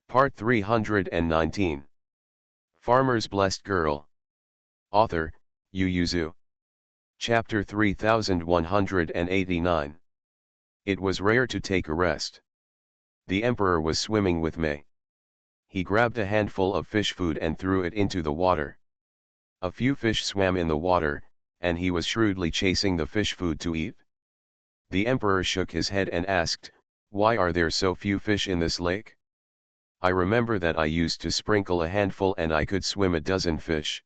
Part 319. Farmer's Blessed Girl. Author, Yu Yuzu. Chapter 3189. It was rare to take a rest. The emperor was swimming with Mei. He grabbed a handful of fish food and threw it into the water. A few fish swam in the water, and he was shrewdly chasing the fish food to eat. The emperor shook his head and asked, "Why are there so few fish in this lake? I remember that I used to sprinkle a handful and I could swim a dozen fish."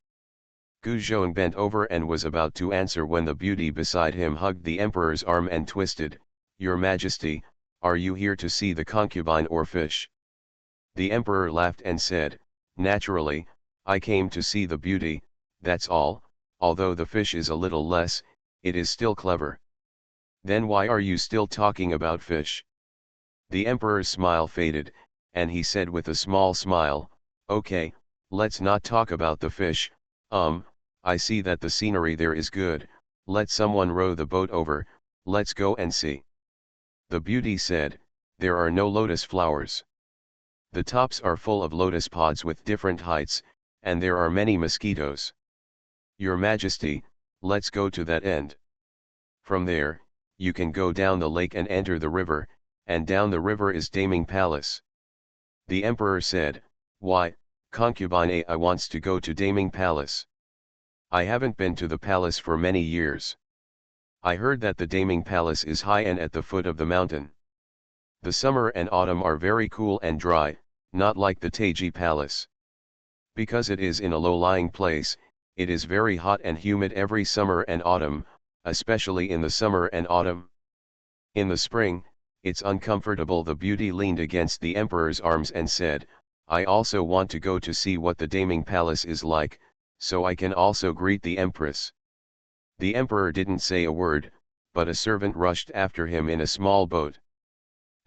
Gu Zhong bent over and was about to answer when the beauty beside him hugged the emperor's arm and twisted, "Your Majesty, are you here to see the concubine or fish?" The emperor laughed and said, "Naturally, I came to see the beauty, that's all, although the fish is a little less, it is still clever." "Then why are you still talking about fish?" The emperor's smile faded, and he said with a small smile, "Okay, let's not talk about the fish. I see that the scenery there is good, let someone row the boat over, let's go and see." The beauty said, "There are no lotus flowers. The tops are full of lotus pods with different heights, and there are many mosquitoes. Your Majesty, let's go to that end. From there, you can go down the lake and enter the river, and down the river is Daming Palace." The emperor said, "Why, concubine I wants to go to Daming Palace. I haven't been to the palace for many years. I heard that the Daming Palace is high and at the foot of the mountain. The summer and autumn are very cool and dry, not like the Taiji Palace. Because it is in a low-lying place, it is very hot and humid every summer and autumn, especially in the summer and autumn. In the spring, it's uncomfortable." The beauty leaned against the emperor's arms and said, "I also want to go to see what the Daming Palace is like, so I can also greet the empress." The emperor didn't say a word, but a servant rushed after him in a small boat.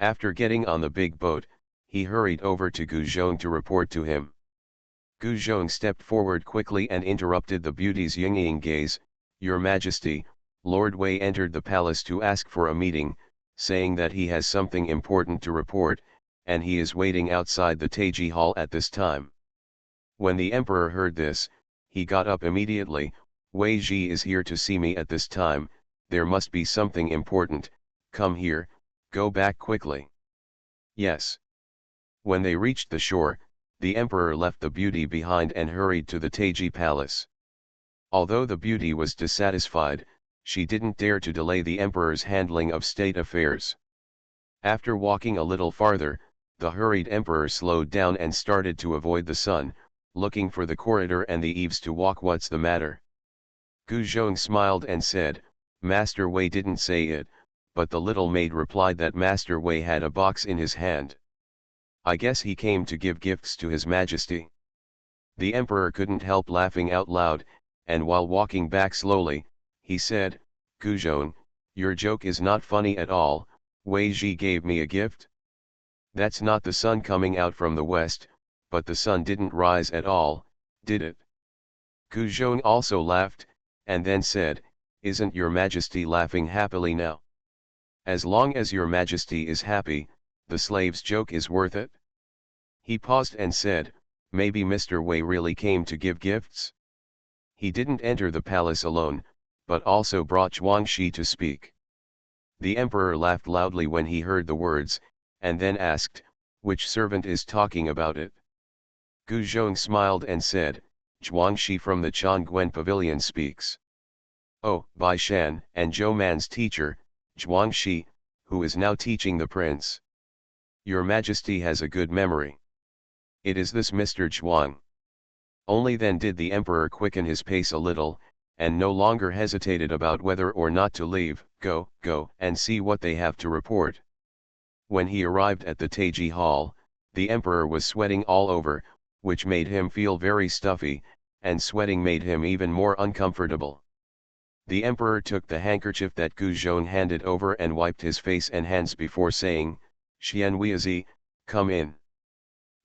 After getting on the big boat, he hurried over to Gu Zhong to report to him. Gu Zhong stepped forward quickly and interrupted the beauty's yingling gaze. "Your Majesty, Lord Wei entered the palace to ask for a meeting, saying that he has something important to report, and he is waiting outside the Taiji Hall at this time." When the emperor heard this, he got up immediately. "Wei Ji is here to see me at this time, there must be something important, come here, go back quickly." "Yes." When they reached the shore, the emperor left the beauty behind and hurried to the Taiji Palace. Although the beauty was dissatisfied, she didn't dare to delay the emperor's handling of state affairs. After walking a little farther, the hurried emperor slowed down and started to avoid the sun, looking for the corridor and the eaves to walk. "What's the matter?" Gu Zhong smiled and said, "Master Wei didn't say it, but the little maid replied that Master Wei had a box in his hand. I guess he came to give gifts to His Majesty." The emperor couldn't help laughing out loud, and while walking back slowly, he said, "Gu Zhong, your joke is not funny at all. Wei Ji gave me a gift? That's not the sun coming out from the west, but the sun didn't rise at all, did it?" Gu Zhong also laughed, and then said, "Isn't your Majesty laughing happily now? As long as your Majesty is happy, the slave's joke is worth it." He paused and said, "Maybe Mr. Wei really came to give gifts? He didn't enter the palace alone, but also brought Zhuangxi to speak." The emperor laughed loudly when he heard the words, and then asked, "Which servant is talking about it?" Gu Zhong smiled and said, "Zhuangxi from the Changguan Pavilion speaks." "Oh, Bai Shan and Zhou Man's teacher, Zhuangxi, who is now teaching the prince. Your Majesty has a good memory. It is this Mr. Zhuang." Only then did the emperor quicken his pace a little, and no longer hesitated about whether or not to leave. Go and see what they have to report." When he arrived at the Taiji Hall, the emperor was sweating all over, which made him feel very stuffy, and sweating made him even more uncomfortable. The emperor took the handkerchief that Gu Zhong handed over and wiped his face and hands before saying, "Xian Weizi, come in."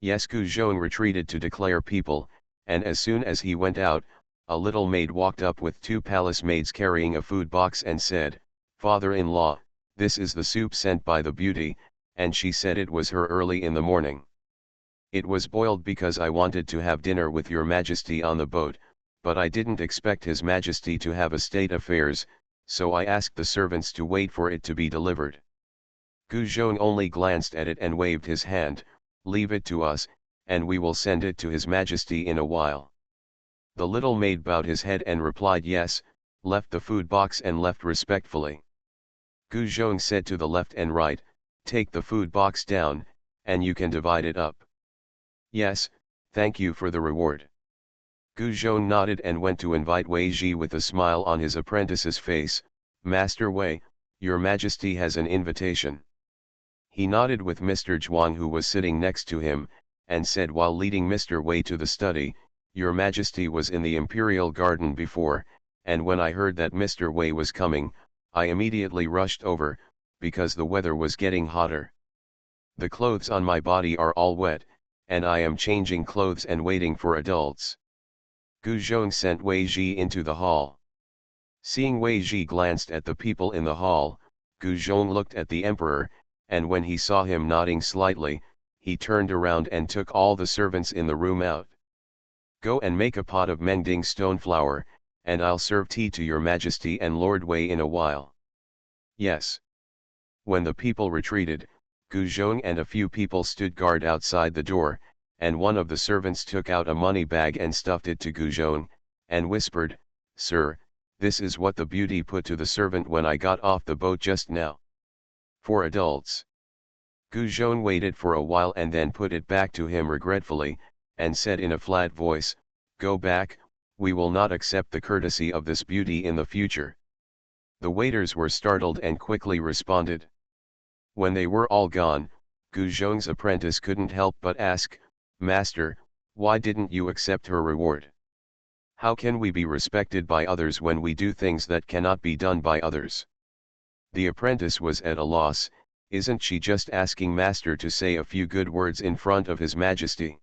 Yes, Gu Zhong retreated to declare people, and as soon as he went out, a little maid walked up with two palace maids carrying a food box and said, "Father-in-law, this is the soup sent by the beauty," and she said it was her early in the morning. It was boiled because I wanted to have dinner with your majesty on the boat, but I didn't expect his majesty to have a state affairs, so I asked the servants to wait for it to be delivered. Gu Zhong only glanced at it and waved his hand, leave it to us, and we will send it to his majesty in a while. The little maid bowed his head and replied yes, left the food box and left respectfully. Gu Zhong said to the left and right, take the food box down, and you can divide it up. Yes, thank you for the reward. Gu Zhong nodded and went to invite Wei Ji with a smile on his apprentice's face. Master Wei, your majesty has an invitation. He nodded with Mr. Zhuang, who was sitting next to him, and said while leading Mr. Wei to the study, your majesty was in the imperial garden before, and when I heard that Mr. Wei was coming, I immediately rushed over, because the weather was getting hotter. The clothes on my body are all wet, and I am changing clothes and waiting for adults. Gu Zhong sent Wei Ji into the hall. Seeing Wei Ji glanced at the people in the hall, Gu Zhong looked at the emperor, and when he saw him nodding slightly, he turned around and took all the servants in the room out. Go and make a pot of Mengding stone flour, and I'll serve tea to your majesty and Lord Wei in a while. Yes. When the people retreated, Gu Zhong and a few people stood guard outside the door, and one of the servants took out a money bag and stuffed it to Gu Zhong, and whispered, Sir, this is what the beauty put to the servant when I got off the boat just now. For adults. Gu Zhong waited for a while and then put it back to him regretfully, and said in a flat voice, Go back, we will not accept the courtesy of this beauty in the future. The waiters were startled and quickly responded. When they were all gone, Gu Zhong's apprentice couldn't help but ask, Master, why didn't you accept her reward? How can we be respected by others when we do things that cannot be done by others? The apprentice was at a loss. Isn't she just asking Master to say a few good words in front of His Majesty?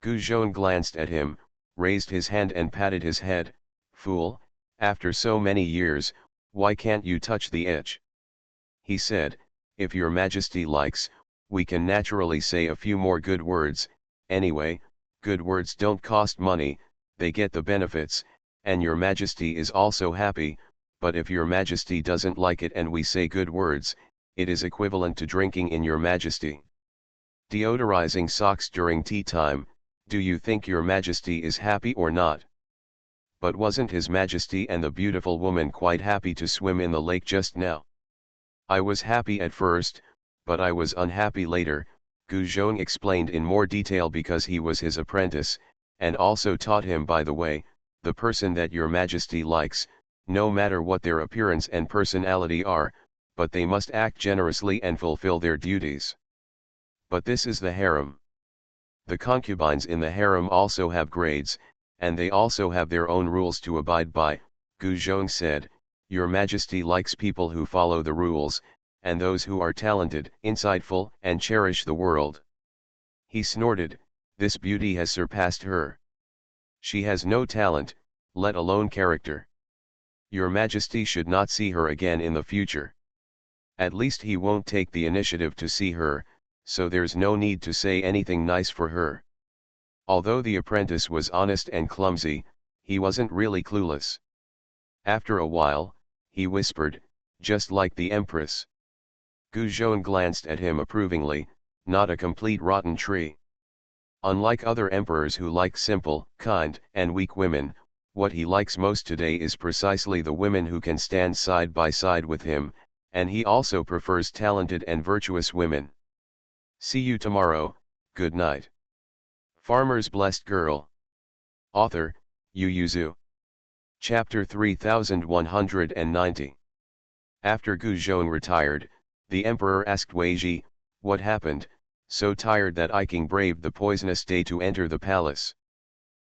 Gu Zhong glanced at him, raised his hand and patted his head. Fool, after so many years, why can't you touch the edge? He said, If your Majesty likes, we can naturally say a few more good words. Anyway, good words don't cost money, they get the benefits, and your Majesty is also happy, but if your Majesty doesn't like it and we say good words, it is equivalent to drinking in your Majesty. Deodorizing socks during tea time, do you think your Majesty is happy or not? But wasn't His Majesty and the beautiful woman quite happy to swim in the lake just now? I was happy at first, but I was unhappy later, Gu Zhong explained in more detail because he was his apprentice, and also taught him by the way, the person that your Majesty likes, no matter what their appearance and personality are, but they must act generously and fulfill their duties. But this is the harem. The concubines in the harem also have grades, and they also have their own rules to abide by. Gu Zhong said, Your Majesty likes people who follow the rules, and those who are talented, insightful, and cherish the world. He snorted, This beauty has surpassed her. She has no talent, let alone character. Your Majesty should not see her again in the future. At least he won't take the initiative to see her, so there's no need to say anything nice for her. Although the apprentice was honest and clumsy, he wasn't really clueless. After a while, he whispered, Just like the Empress. Gu Zhong glanced at him approvingly, not a complete rotten tree. Unlike other emperors who like simple, kind, and weak women, what he likes most today is precisely the women who can stand side by side with him, and he also prefers talented and virtuous women. See you tomorrow, good night. Farmer's Blessed Girl. Author, Yu Yuzu. Chapter 3190. After Gu Zhong retired, the emperor asked Wei Ji, What happened, so tired that I king braved the poisonous day to enter the palace?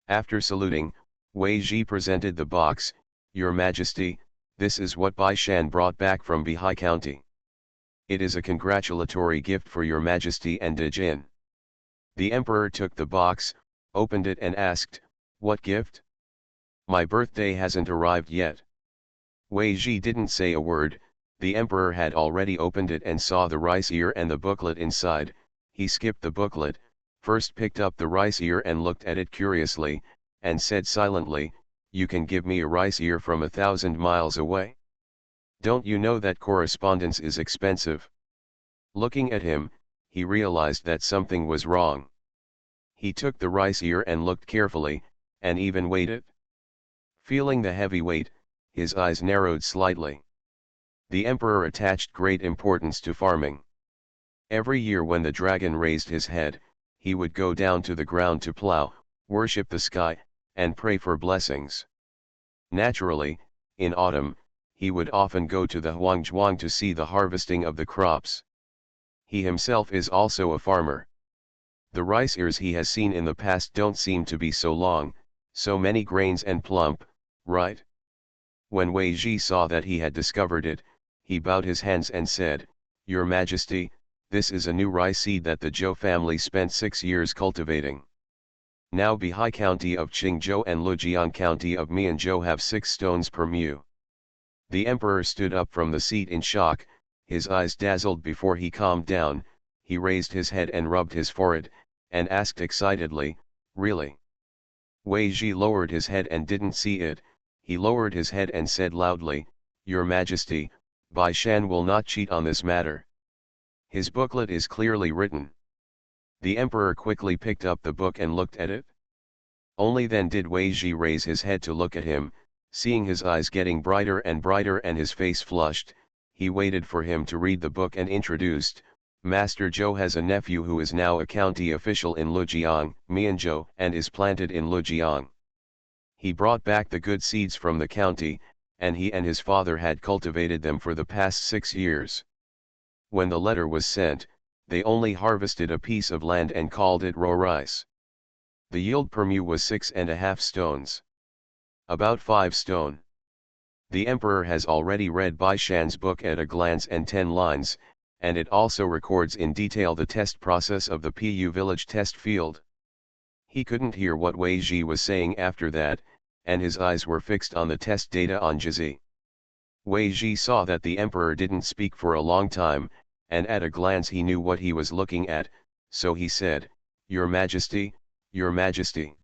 After saluting, Wei Ji presented the box. Your Majesty, this is what Bai Shan brought back from Bihai County. It is a congratulatory gift for your Majesty and Dijin. The emperor took the box, opened it and asked, What gift? My birthday hasn't arrived yet. Wei Ji didn't say a word. The emperor had already opened it and saw the rice ear and the booklet inside. He skipped the booklet, first picked up the rice ear and looked at it curiously, and said silently, "You can give me a rice ear from 1,000 miles away? Don't you know that correspondence is expensive?" Looking at him, he realized that something was wrong. He took the rice ear and looked carefully, and even weighed it. Feeling the heavy weight, his eyes narrowed slightly. The emperor attached great importance to farming. Every year when the dragon raised his head, he would go down to the ground to plow, worship the sky, and pray for blessings. Naturally, in autumn, he would often go to the Huangzhuang to see the harvesting of the crops. He himself is also a farmer. The rice ears he has seen in the past don't seem to be so long, so many grains and plump, right? When Wei Ji saw that he had discovered it, he bowed his hands and said, "Your Majesty, this is a new rice seed that the Zhou family spent 6 years cultivating. Now Bihai County of Qingzhou and Lujiang County of Mianzhou have 6 stones per mu." The emperor stood up from the seat in shock, his eyes dazzled. Before he calmed down, he raised his head and rubbed his forehead, and asked excitedly, "Really?" Wei Ji lowered his head and didn't see it. He lowered his head and said loudly, "Your Majesty, Bai Shan will not cheat on this matter. His booklet is clearly written." The emperor quickly picked up the book and looked at it. Only then did Wei Ji raise his head to look at him. Seeing his eyes getting brighter and his face flushed, he waited for him to read the book and introduced, "Master Zhou has a nephew who is now a county official in Lujiang, Mianzhou, and is planted in Lujiang. He brought back the good seeds from the county, and he and his father had cultivated them for the past 6 years. When the letter was sent, they only harvested a piece of land and called it raw rice. The yield per mu was 6.5 stones. About 5 stone. The emperor has already read Bai Shan's book at a glance and 10 lines, and it also records in detail the test process of the Pu village test field." He couldn't hear what Wei Ji was saying after that, and his eyes were fixed on the test data on Jizi. Wei Ji saw that the emperor didn't speak for a long time, and at a glance he knew what he was looking at, so he said, "Your Majesty, Your Majesty."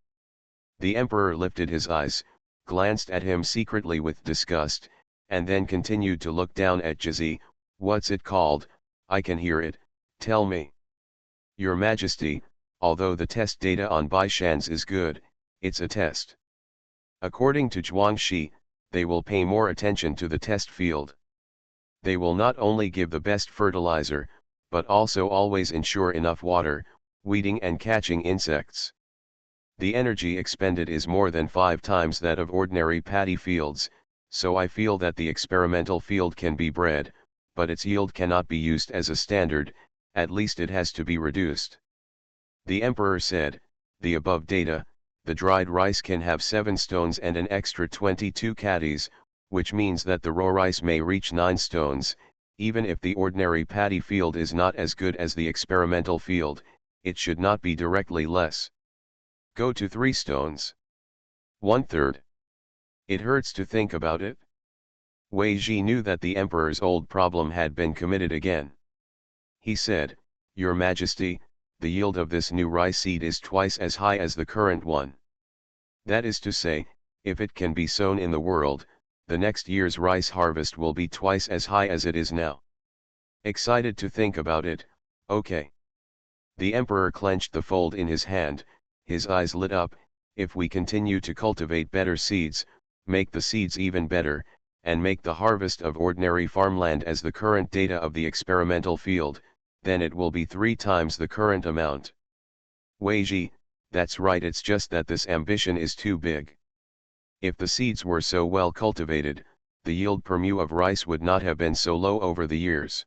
The emperor lifted his eyes, glanced at him secretly with disgust, and then continued to look down at Jizi. "What's it called? I can hear it, tell me." "Your Majesty, although the test data on Bai Shan's is good, it's a test. According to Zhuangxi, they will pay more attention to the test field. They will not only give the best fertilizer, but also always ensure enough water, weeding and catching insects. The energy expended is more than 5 times that of ordinary paddy fields, so I feel that the experimental field can be bred, but its yield cannot be used as a standard, at least it has to be reduced." The emperor said, "The above data, the dried rice can have 7 stones and an extra 22 caddies, which means that the raw rice may reach 9 stones, even if the ordinary paddy field is not as good as the experimental field, it should not be directly less. Go to 3 stones. 1/3. It hurts to think about it." Wei Ji knew that the emperor's old problem had been committed again. He said, "Your Majesty, the yield of this new rice seed is twice as high as the current one. That is to say, if it can be sown in the world, the next year's rice harvest will be twice as high as it is now." Excited to think about it, "Okay." The emperor clenched the fold in his hand, his eyes lit up. "If we continue to cultivate better seeds, make the seeds even better, and make the harvest of ordinary farmland as the current data of the experimental field, then it will be 3 times the current amount." Wei Ji, "That's right, it's just that this ambition is too big. If the seeds were so well cultivated, the yield per mu of rice would not have been so low over the years."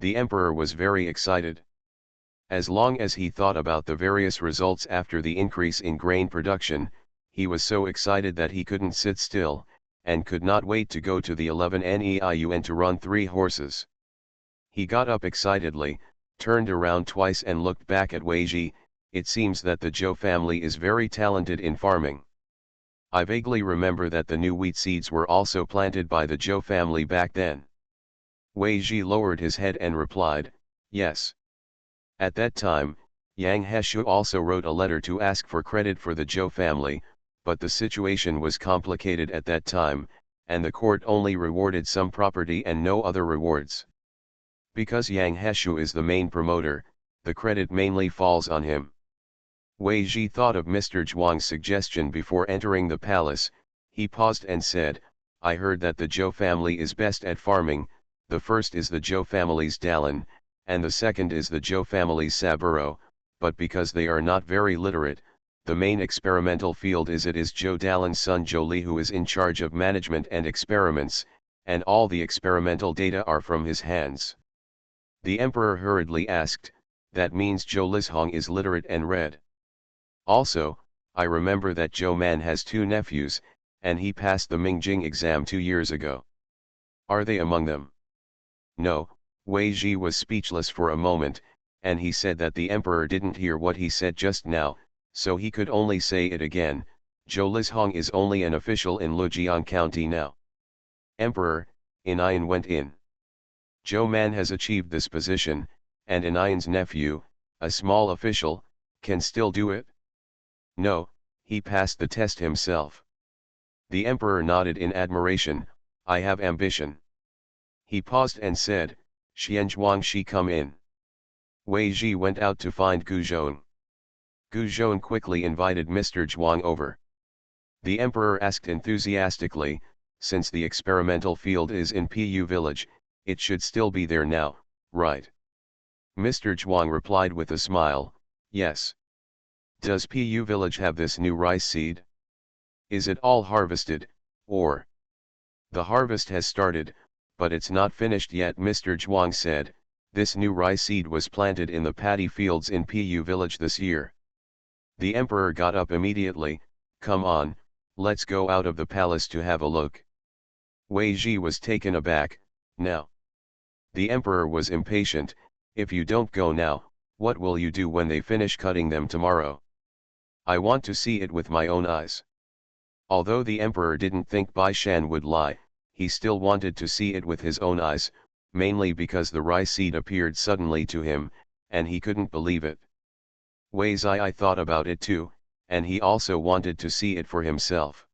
The emperor was very excited. As long as he thought about the various results after the increase in grain production, he was so excited that he couldn't sit still, and could not wait to go to the 11 Neun to run 3 horses. He got up excitedly, turned around twice and looked back at Wei Ji. "It seems that the Zhou family is very talented in farming. I vaguely remember that the new wheat seeds were also planted by the Zhou family back then." Wei Ji lowered his head and replied, "Yes. At that time, Yang Heshu also wrote a letter to ask for credit for the Zhou family, but the situation was complicated at that time, and the court only rewarded some property and no other rewards. Because Yang Heshu is the main promoter, the credit mainly falls on him. Wei Ji thought of Mr. Zhuang's suggestion before entering the palace. He paused and said, "I heard that the Zhou family is best at farming. The first is the Zhou family's Dalan, and the second is the Zhou family's Saburo, but because they are not very literate, the main experimental field is Zhou Dalan's son Zhou Li, who is in charge of management and experiments, and all the experimental data are from his hands." The emperor hurriedly asked, "That means Zhou Lishong is literate and read? Also, I remember that Zhou Man has two nephews, and he passed the Mingjing exam 2 years ago. Are they among them?" No. Wei Ji was speechless for a moment, and he said that the emperor didn't hear what he said just now, so he could only say it again. "Zhou Lishong is only an official in Lujiang County now." "Emperor," Inian went in. "Zhou Man has achieved this position, and Inian's nephew, a small official, can still do it?" "No, he passed the test himself." The emperor nodded in admiration. "I have ambition." He paused and said, "Xian Zhuangxi, come in." Wei Ji went out to find Gu Zhong. Gu Zhong quickly invited Mr. Zhuang over. The emperor asked enthusiastically, "Since the experimental field is in Pu village, it should still be there now, right?" Mr. Zhuang replied with a smile, "Yes." "Does Pu village have this new rice seed? Is it all harvested, or?" "The harvest has started, but it's not finished yet," Mr. Zhuang said. "This new rice seed was planted in the paddy fields in Pu village this year." The emperor got up immediately. "Come on, let's go out of the palace to have a look." Wei Ji was taken aback. "Now?" The emperor was impatient. "If you don't go now, what will you do when they finish cutting them tomorrow? I want to see it with my own eyes." Although the emperor didn't think Bai Shan would lie, he still wanted to see it with his own eyes, mainly because the rice seed appeared suddenly to him, and he couldn't believe it. Wei Zai thought about it too, and he also wanted to see it for himself.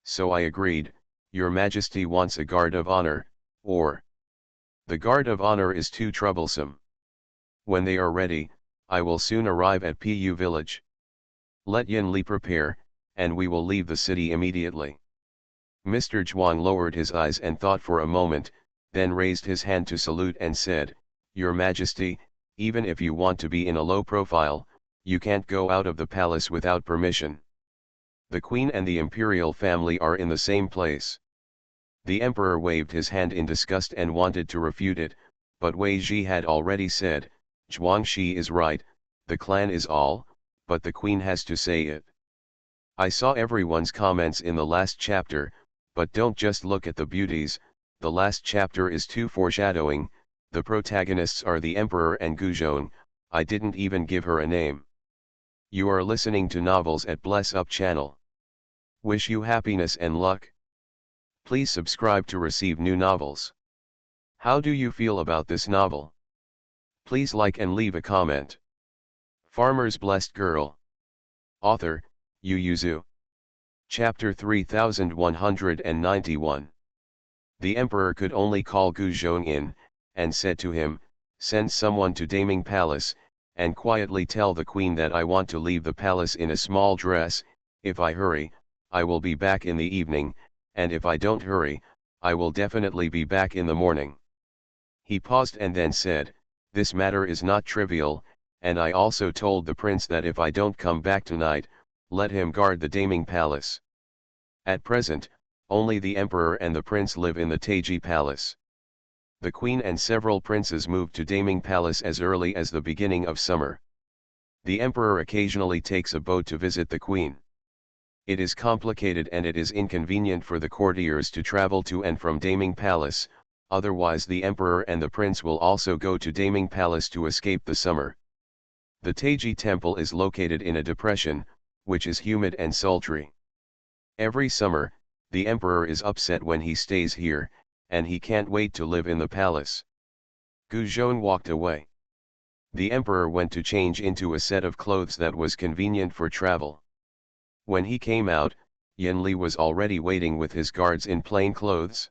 So I agreed. "Your Majesty wants a guard of honor, or?" "The guard of honor is too troublesome. When they are ready, I will soon arrive at Pu village. Let Yin Li prepare, and we will leave the city immediately." Mr. Zhuang lowered his eyes and thought for a moment, then raised his hand to salute and said, "Your Majesty, even if you want to be in a low profile, you can't go out of the palace without permission. The Queen and the imperial family are in the same place." The emperor waved his hand in disgust and wanted to refute it, but Wei Ji had already said, "Zhuangxi is right, the clan is all, but the Queen has to say it." I saw everyone's comments in the last chapter, but don't just look at the beauties. The last chapter is too foreshadowing. The protagonists are the emperor and Gu Zhong. I didn't even give her a name. You are listening to Novels at Bless Up channel. Wish you happiness and luck. Please subscribe to receive new novels. How do you feel about this novel? Please like and leave a comment. Farmer's Blessed Girl. Author, Yu Yuzu. Chapter 3191. The emperor could only call Gu Zhong in, and said to him, "Send someone to Daming Palace, and quietly tell the queen that I want to leave the palace in a small dress. If I hurry, I will be back in the evening, and if I don't hurry, I will definitely be back in the morning." He paused and then said, "This matter is not trivial, and I also told the prince that if I don't come back tonight, let him guard the Daming Palace. At present, only the emperor and the prince live in the Taiji Palace. The queen and several princes moved to Daming Palace as early as the beginning of summer. The emperor occasionally takes a boat to visit the queen. It is complicated and it is inconvenient for the courtiers to travel to and from Daming Palace, otherwise the emperor and the prince will also go to Daming Palace to escape the summer. The Taiji temple is located in a depression, which is humid and sultry. Every summer, the emperor is upset when he stays here, and he can't wait to live in the palace." Gu Zhong walked away. The emperor went to change into a set of clothes that was convenient for travel. When he came out, Yin Li was already waiting with his guards in plain clothes.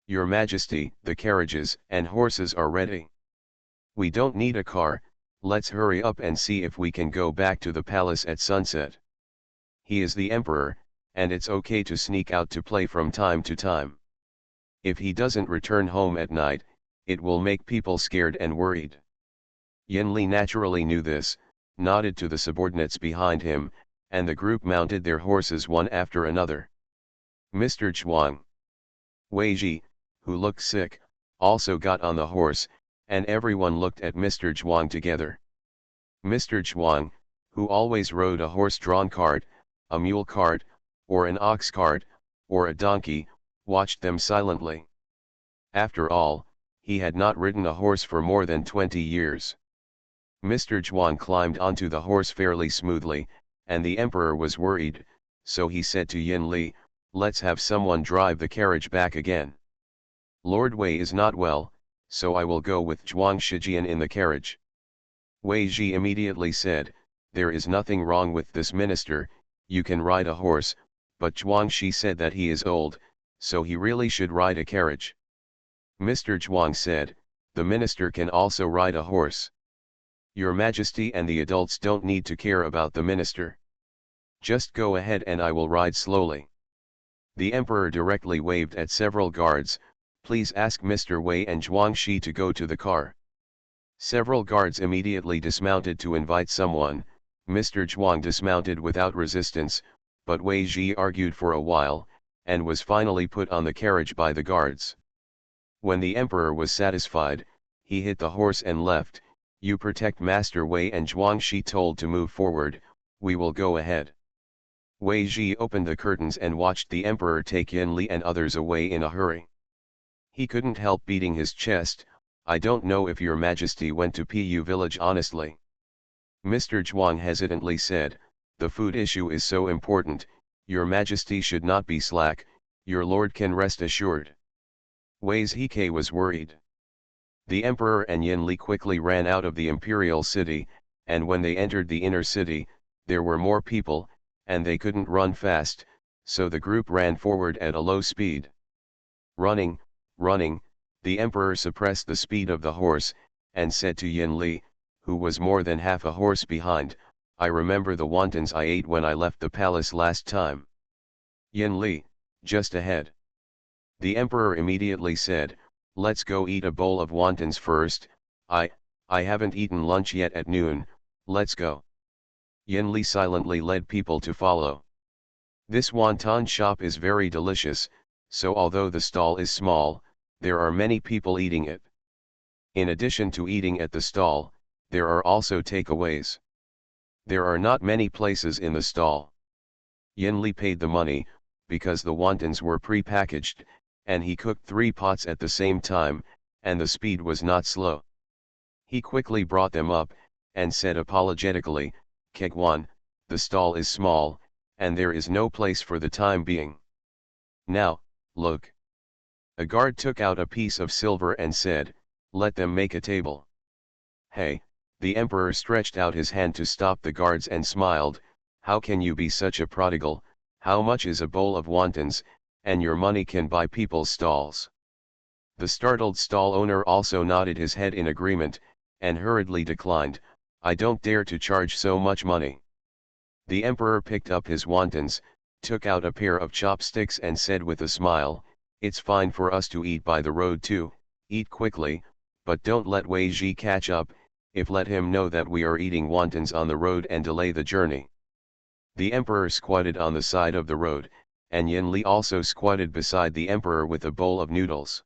"Your Majesty, the carriages and horses are ready. We don't need a car, let's hurry up and see if we can go back to the palace at sunset. He is the emperor, and it's okay to sneak out to play from time to time. If he doesn't return home at night, it will make people scared and worried." Yin Li naturally knew this, nodded to the subordinates behind him, and the group mounted their horses one after another. Mr. Zhuang Wei Ji, who looked sick, also got on the horse, and everyone looked at Mr. Zhuang together. Mr. Zhuang, who always rode a horse-drawn cart, a mule cart, or an ox cart, or a donkey, watched them silently. After all, he had not ridden a horse for more than 20 years. Mr. Zhuang climbed onto the horse fairly smoothly, and the emperor was worried, so he said to Yin Li, "Let's have someone drive the carriage back again. Lord Wei is not well, so I will go with Zhuang Shijian in the carriage." Wei Ji immediately said, "There is nothing wrong with this minister, you can ride a horse," but Zhuang Shi said that he is old, so he really should ride a carriage. Mr. Zhuang said, "The minister can also ride a horse. Your Majesty and the adults don't need to care about the minister. Just go ahead and I will ride slowly." The emperor directly waved at several guards, "Please ask Mr. Wei and Zhuang Shi to go to the car." Several guards immediately dismounted to invite someone. Mr. Zhuang dismounted without resistance, but Wei Ji argued for a while, and was finally put on the carriage by the guards. When the emperor was satisfied, he hit the horse and left. "You protect Master Wei and Zhuang Shi told to move forward, we will go ahead." Wei Ji opened the curtains and watched the emperor take Yin Li and others away in a hurry. He couldn't help beating his chest. "I don't know if your Majesty went to Pu village honestly." Mr. Zhuang hesitantly said, "The food issue is so important, your Majesty should not be slack, your lord can rest assured." Wei Zhike was worried. The emperor and Yin Li quickly ran out of the imperial city, and when they entered the inner city, there were more people, and they couldn't run fast, so the group ran forward at a low speed. Running, the emperor suppressed the speed of the horse, and said to Yin Li, who was more than half a horse behind, "I remember the wontons I ate when I left the palace last time." Yin Li, just ahead. The emperor immediately said, "Let's go eat a bowl of wontons first. I haven't eaten lunch yet at noon, let's go." Yin Li silently led people to follow. This wonton shop is very delicious, so although the stall is small, there are many people eating it. In addition to eating at the stall, there are also takeaways. There are not many places in the stall. Yin Li paid the money, because the wontons were pre-packaged, and he cooked 3 pots at the same time, and the speed was not slow. He quickly brought them up, and said apologetically, "Kegwan, the stall is small, and there is no place for the time being. Now, look." A guard took out a piece of silver and said, "Let them make a table." "Hey," the emperor stretched out his hand to stop the guards and smiled, "How can you be such a prodigal? How much is a bowl of wontons, and your money can buy people's stalls?" The startled stall owner also nodded his head in agreement, and hurriedly declined, "I don't dare to charge so much money." The emperor picked up his wontons, took out a pair of chopsticks and said with a smile, "It's fine for us to eat by the road too, eat quickly, but don't let Wei Ji catch up, if let him know that we are eating wontons on the road and delay the journey." The emperor squatted on the side of the road, and Yin Li also squatted beside the emperor with a bowl of noodles.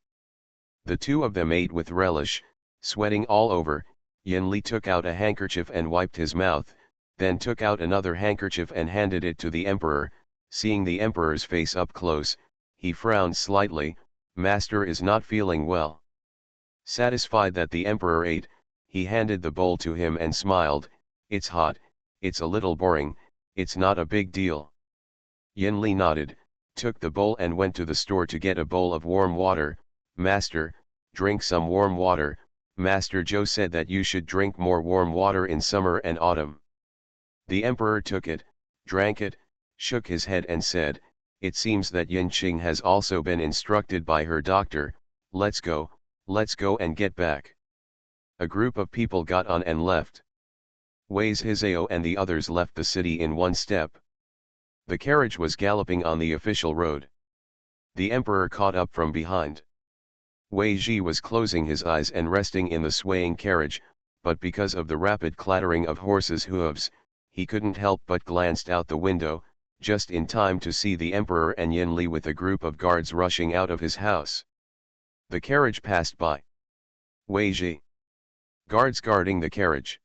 The two of them ate with relish, sweating all over. Yin Li took out a handkerchief and wiped his mouth, then took out another handkerchief and handed it to the emperor. Seeing the emperor's face up close, he frowned slightly, "Master is not feeling well." Satisfied that the emperor ate, he handed the bowl to him and smiled, "It's hot, it's a little boring, it's not a big deal." Yin Li nodded, took the bowl and went to the store to get a bowl of warm water. "Master, drink some warm water, Master Zhou said that you should drink more warm water in summer and autumn. The emperor took it, drank it, shook his head and said, "It seems that Yin Qing has also been instructed by her doctor, let's go and get back." A group of people got on and left. Wei Zhizao and the others left the city in one step. The carriage was galloping on the official road. The emperor caught up from behind. Wei Zhi was closing his eyes and resting in the swaying carriage, but because of the rapid clattering of horses' hooves, he couldn't help but glanced out the window, just in time to see the emperor and Yin Li with a group of guards rushing out of his house. The carriage passed by. Wei Zhi. Guards guarding the carriage.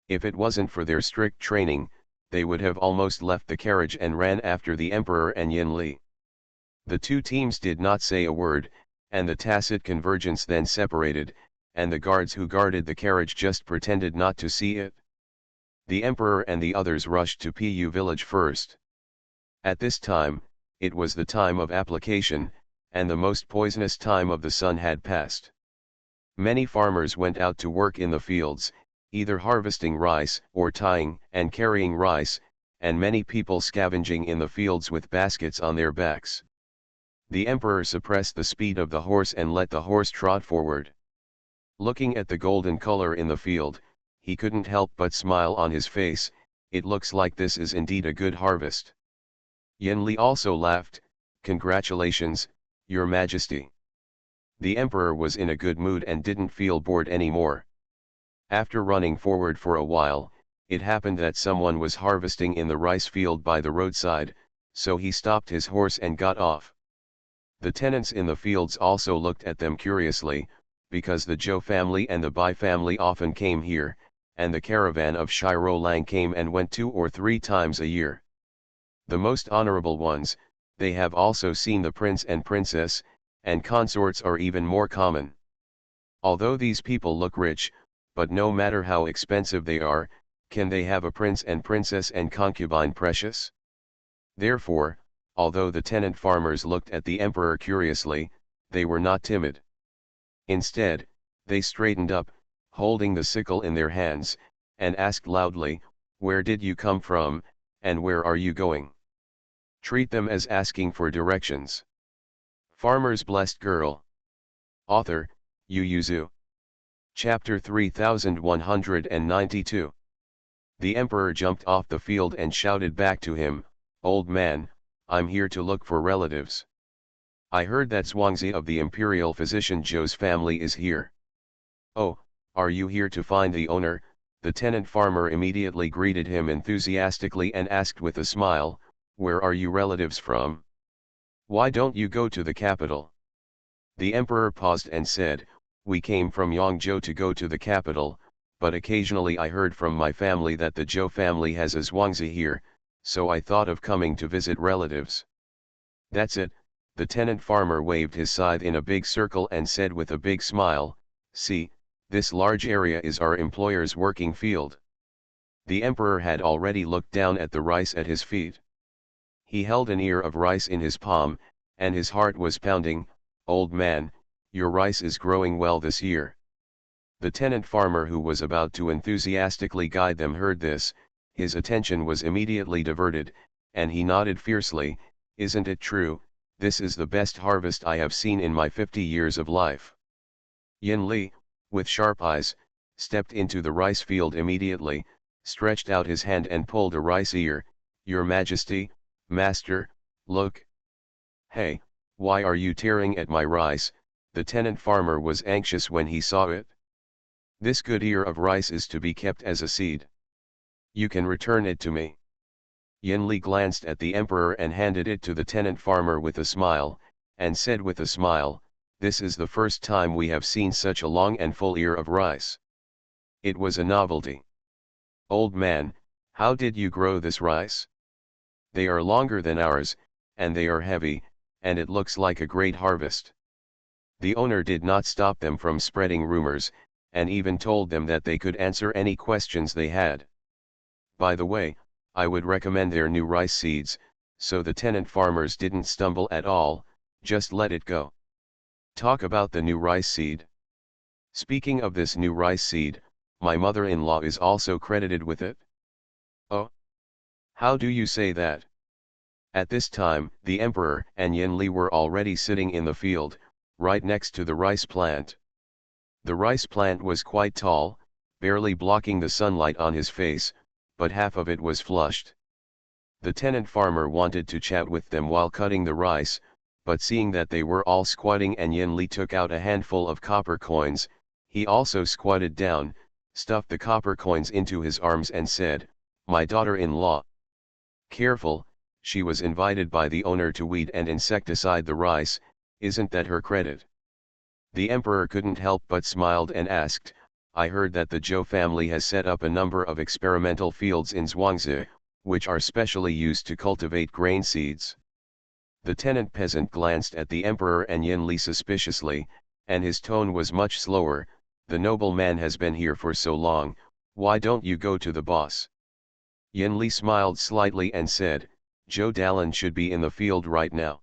If it wasn't for their strict training, they would have almost left the carriage and ran after the emperor and Yin Li. The two teams did not say a word, and the tacit convergence then separated, and the guards who guarded the carriage just pretended not to see it. The emperor and the others rushed to Pu village first. At this time, it was the time of application, and the most poisonous time of the sun had passed. Many farmers went out to work in the fields, either harvesting rice or tying and carrying rice, and many people scavenging in the fields with baskets on their backs. The emperor suppressed the speed of the horse and let the horse trot forward. Looking at the golden color in the field, he couldn't help but smile on his face. It looks like this is indeed a good harvest. Yin Li also laughed, "Congratulations, Your Majesty." The emperor was in a good mood and didn't feel bored anymore. After running forward for a while, it happened that someone was harvesting in the rice field by the roadside, so he stopped his horse and got off. The tenants in the fields also looked at them curiously, because the Zhou family and the Bai family often came here, and the caravan of Shiro Lang came and went 2 or 3 times a year. The most honorable ones, they have also seen the prince and princess, and consorts are even more common. Although these people look rich, but no matter how expensive they are, can they have a prince and princess and concubine precious? Therefore, although the tenant farmers looked at the emperor curiously, they were not timid. Instead, they straightened up, holding the sickle in their hands, and asked loudly, "Where did you come from, and where are you going?" Treat them as asking for directions. Farmer's Blessed Girl. Author, Yu Yuzu. Chapter 3192. The emperor jumped off the field and shouted back to him, "Old man, I'm here to look for relatives. I heard that Zhuangzi of the imperial physician Zhou's family is here." "Oh, are you here to find the owner?" The tenant farmer immediately greeted him enthusiastically and asked with a smile, "Where are you relatives from? Why don't you go to the capital?" The emperor paused and said, "We came from Yangzhou to go to the capital, but occasionally I heard from my family that the Zhou family has a Zhuangzi here, so I thought of coming to visit relatives." "That's it." The tenant farmer waved his scythe in a big circle and said with a big smile, "See, this large area is our employer's working field." The emperor had already looked down at the rice at his feet. He held an ear of rice in his palm, and his heart was pounding. "Old man, your rice is growing well this year." The tenant farmer who was about to enthusiastically guide them heard this. His attention was immediately diverted, and he nodded fiercely, "Isn't it true? This is the best harvest I have seen in my 50 years of life." Yin Li, with sharp eyes, stepped into the rice field immediately, stretched out his hand and pulled a rice ear. "Your Majesty, Master, look." "Hey, why are you tearing at my rice?" The tenant farmer was anxious when he saw it. "This good ear of rice is to be kept as a seed. You can return it to me." Yin Li glanced at the emperor and handed it to the tenant farmer with a smile, and said with a smile, "This is the first time we have seen such a long and full ear of rice. It was a novelty." "Old man, how did you grow this rice? They are longer than ours, and they are heavy, and it looks like a great harvest." The owner did not stop them from spreading rumors, and even told them that they could answer any questions they had. "By the way, I would recommend their new rice seeds," so the tenant farmers didn't stumble at all. "Just let it go." "Talk about the new rice seed. Speaking of this new rice seed, my mother-in-law is also credited with it. Oh, how do you say that? At this time, the emperor and Yin Li were already sitting in the field, right next to the rice plant. The rice plant was quite tall, barely blocking the sunlight on his face, but half of it was flushed. The tenant farmer wanted to chat with them while cutting the rice, but seeing that they were all squatting and Yin Li took out a handful of copper coins, he also squatted down, stuffed the copper coins into his arms and said, "My daughter-in-law. Careful, she was invited by the owner to weed and insecticide the rice, isn't that her credit?" The emperor couldn't help but smiled and asked, "I heard that the Zhou family has set up a number of experimental fields in Zhuangzi, which are specially used to cultivate grain seeds." The tenant peasant glanced at the emperor and Yin Li suspiciously, and his tone was much slower. "The nobleman has been here for so long, why don't you go to the boss?" Yin Li smiled slightly and said, "Zhou Dalan should be in the field right now.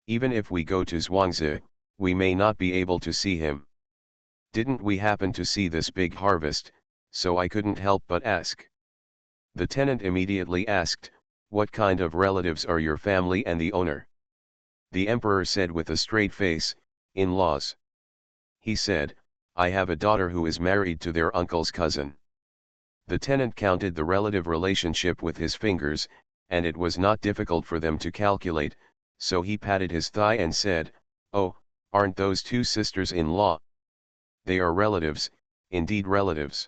Even if we go to Zhuangzi, we may not be able to see him. Didn't we happen to see this big harvest, so I couldn't help but ask." The tenant immediately asked, "What kind of relatives are your family and the owner?" The emperor said with a straight face, "In-laws." He said, "I have a daughter who is married to their uncle's cousin." The tenant counted the relative relationship with his fingers, and it was not difficult for them to calculate, so he patted his thigh and said, "Oh, aren't those two sisters-in-law? They are relatives, indeed relatives."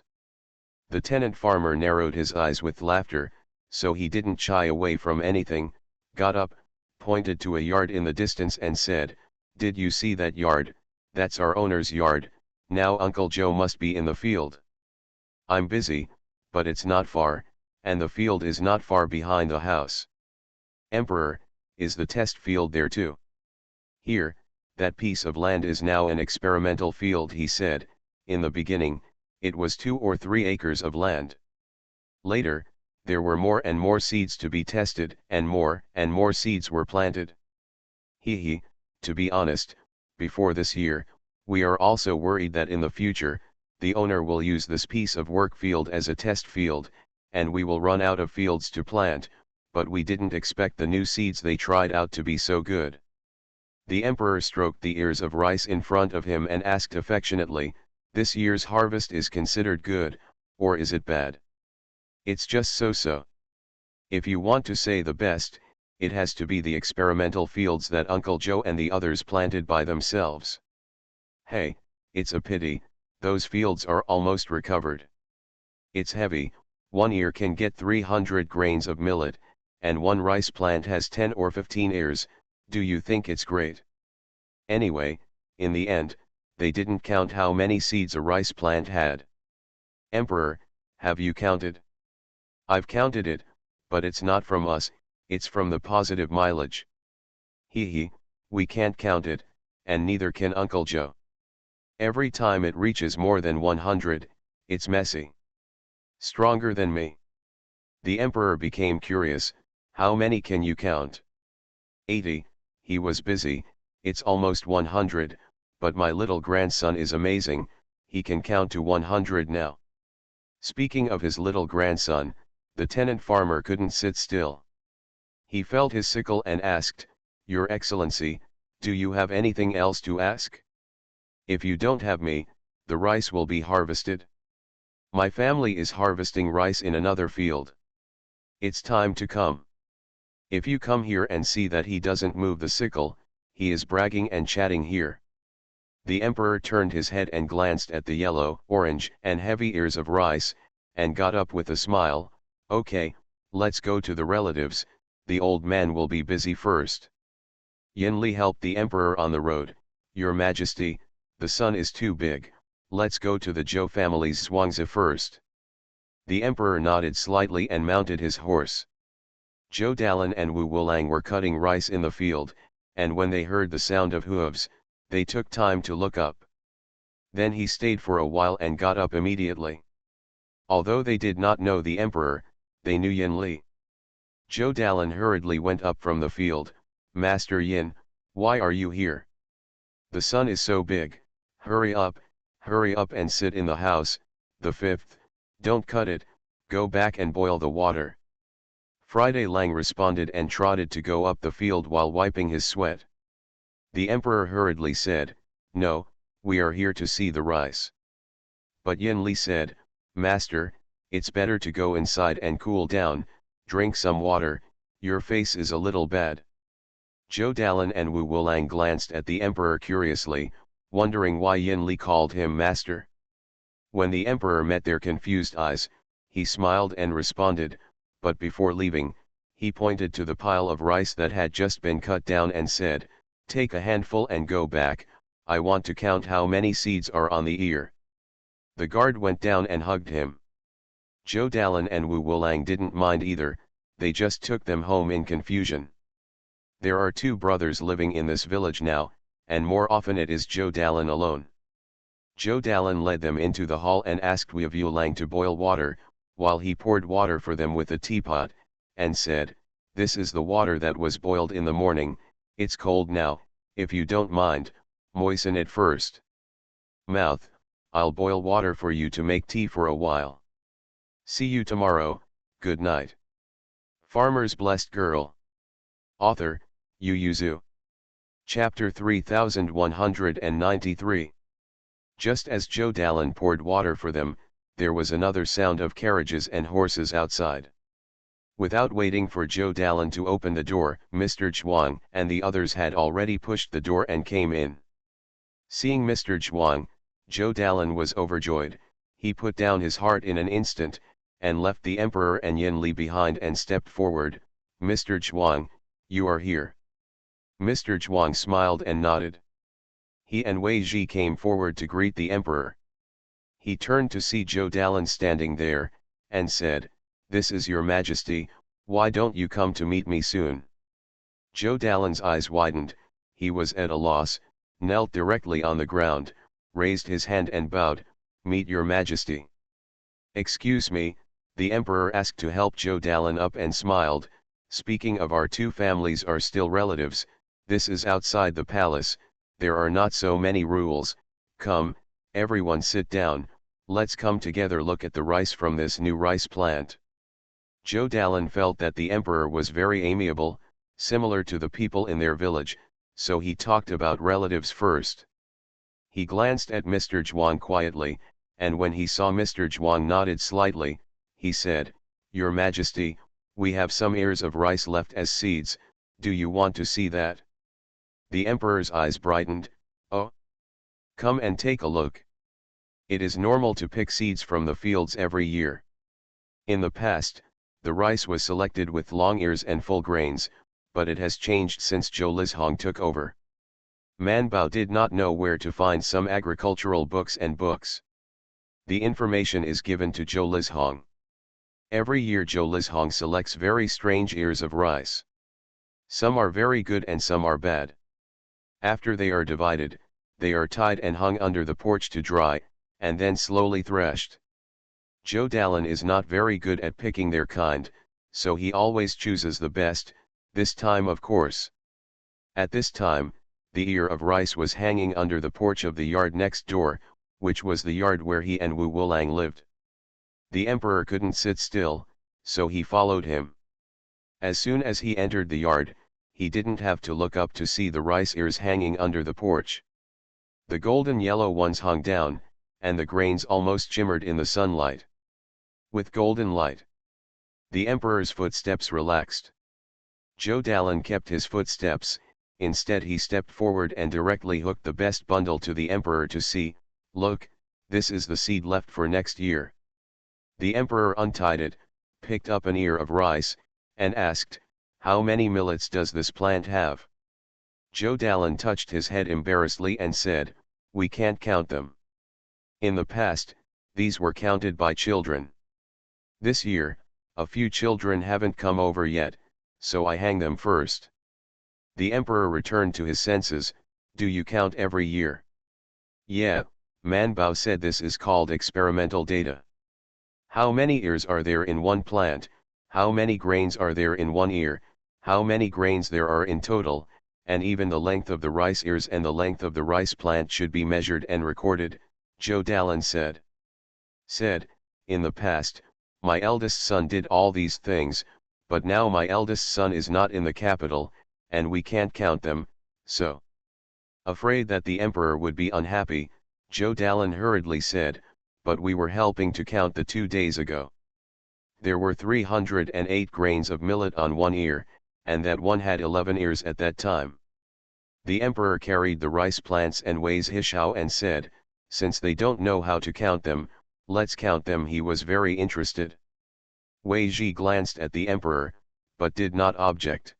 The tenant farmer narrowed his eyes with laughter, so he didn't shy away from anything, got up, pointed to a yard in the distance and said, "Did you see that yard? That's our owner's yard. Now Uncle Joe must be in the field. I'm busy, but it's not far, and the field is not far behind the house." "Emperor, is the test field there too?" "Here, that piece of land is now an experimental field," he said. "In the beginning, it was 2 or 3 acres of land. Later, there were more and more seeds to be tested, and more seeds were planted. He, to be honest, before this year, we are also worried that in the future, the owner will use this piece of work field as a test field, and we will run out of fields to plant, but we didn't expect the new seeds they tried out to be so good." The emperor stroked the ears of rice in front of him and asked affectionately, "This year's harvest is considered good, or is it bad?" "It's just so-so. If you want to say the best, it has to be the experimental fields that Uncle Joe and the others planted by themselves. Hey, it's a pity, those fields are almost recovered. It's heavy, 1 ear can get 300 grains of millet, and 1 rice plant has 10 or 15 ears. Do you think it's great?" Anyway, in the end, they didn't count how many seeds a rice plant had. "Emperor, have you counted?" "I've counted it, but it's not from us, it's from the positive mileage." We can't count it, and neither can Uncle Joe. Every time it reaches more than 100, it's messy. Stronger than me." The emperor became curious. "How many can you count?" 80, he was busy. "It's almost 100, but my little grandson is amazing, he can count to 100 now." Speaking of his little grandson, the tenant farmer couldn't sit still. He felt his sickle and asked, "Your Excellency, do you have anything else to ask? If you don't have me, the rice will be harvested. My family is harvesting rice in another field. It's time to come. If you come here and see that he doesn't move the sickle, he is bragging and chatting here." The emperor turned his head and glanced at the yellow, orange, and heavy ears of rice, and got up with a smile. "Okay, let's go to the relatives, the old man will be busy first." Yin Li helped the emperor on the road. "Your Majesty, the sun is too big, let's go to the Zhou family's Zhuangzi first." The emperor nodded slightly and mounted his horse. Zhou Dalan and Wu Wulang were cutting rice in the field, and when they heard the sound of hooves, they took time to look up. Then he stayed for a while and got up immediately. Although they did not know the emperor, they knew Yin Li. Zhou Dalan hurriedly went up from the field. "Master Yin, why are you here? The sun is so big, hurry up, Hurry up and sit in the house. The fifth, don't cut it, go back and boil the water. Friday Lang responded and trotted to go up the field while wiping his sweat. The emperor hurriedly said, "No, we are here to see the rice." But Yin Li said, "Master, it's better to go inside and cool down, drink some water, your face is a little bad." Zhou Dalan and Wu Wulang glanced at the emperor curiously, wondering why Yin Li called him master. When the emperor met their confused eyes, he smiled and responded, but before leaving, he pointed to the pile of rice that had just been cut down and said, "Take a handful and go back, I want to count how many seeds are on the ear." The guard went down and hugged him. Zhou Dalan and Wu Wulang didn't mind either, they just took them home in confusion. There are two brothers living in this village now, and more often it is Zhou Dalan alone. Zhou Dalan led them into the hall and asked Wu Wulang to boil water, while he poured water for them with a teapot, and said, "This is the water that was boiled in the morning, it's cold now, if you don't mind, moisten it first. Mouth, I'll boil water for you to make tea for a while. See you tomorrow, good night." Farmer's Blessed Girl. Author, Yu Yuzu. Chapter 3193. Just as Zhou Dalan poured water for them, there was another sound of carriages and horses outside. Without waiting for Zhou Dalan to open the door, Mr. Zhuang and the others had already pushed the door and came in. Seeing Mr. Zhuang, Zhou Dalan was overjoyed, he put down his heart in an instant, and left the emperor and Yin Li behind and stepped forward. "Mr. Zhuang, you are here." Mr. Zhuang smiled and nodded. He and Wei Ji came forward to greet the emperor. He turned to see Zhou Dalan standing there, and said, "This is your majesty, why don't you come to meet me soon?" Zhou Dalan's eyes widened, he was at a loss, knelt directly on the ground, raised his hand and bowed, "Meet your majesty." "Excuse me," the emperor asked to help Zhou Dalan up and smiled, "Speaking of, our two families are still relatives, this is outside the palace, there are not so many rules, come, everyone sit down, let's come together look at the rice from this new rice plant." Zhou Dalan felt that the emperor was very amiable, similar to the people in their village, so he talked about relatives first. He glanced at Mr. Zhuang quietly, and when he saw Mr. Zhuang nodded slightly, he said, "Your Majesty, we have some ears of rice left as seeds, do you want to see that?" The emperor's eyes brightened, "Oh, come and take a look. It is normal to pick seeds from the fields every year. In the past, the rice was selected with long ears and full grains, but it has changed since Zhou Lizhong took over." Man Bao did not know where to find some agricultural books and books. The information is given to Zhou Lizhong. Every year Zhou Lizhong selects very strange ears of rice. Some are very good and some are bad. After they are divided, they are tied and hung under the porch to dry, and then slowly threshed. Zhou Dalan is not very good at picking their kind, so he always chooses the best, this time of course. At this time, the ear of rice was hanging under the porch of the yard next door, which was the yard where he and Wu Wulang lived. The emperor couldn't sit still, so he followed him. As soon as he entered the yard, he didn't have to look up to see the rice ears hanging under the porch. The golden yellow ones hung down, and the grains almost shimmered in the sunlight. With golden light, the emperor's footsteps relaxed. Zhou Dalan kept his footsteps, instead he stepped forward and directly hooked the best bundle to the emperor to see. "Look, this is the seed left for next year." The emperor untied it, picked up an ear of rice, and asked, "How many millets does this plant have?" Zhou Dalan touched his head embarrassedly and said, "We can't count them. In the past, these were counted by children. This year, a few children haven't come over yet, so I hang them first." The emperor returned to his senses. "Do you count every year?" "Yeah," Man Bao said, "this is called experimental data. How many ears are there in one plant, how many grains are there in one ear, how many grains there are in total, and even the length of the rice ears and the length of the rice plant should be measured and recorded, Zhou Dalan said, in the past, my eldest son did all these things, but now my eldest son is not in the capital, and we can't count them, so. Afraid that the emperor would be unhappy, Zhou Dalan hurriedly said, but we were helping to count the 2 days ago. There were 308 grains of millet on one ear, and that one had 11 ears at that time. The emperor carried the rice plants and weighs Hishao and said, since they don't know how to count them, let's count them. He was very interested. Wei Ji glanced at the emperor, but did not object.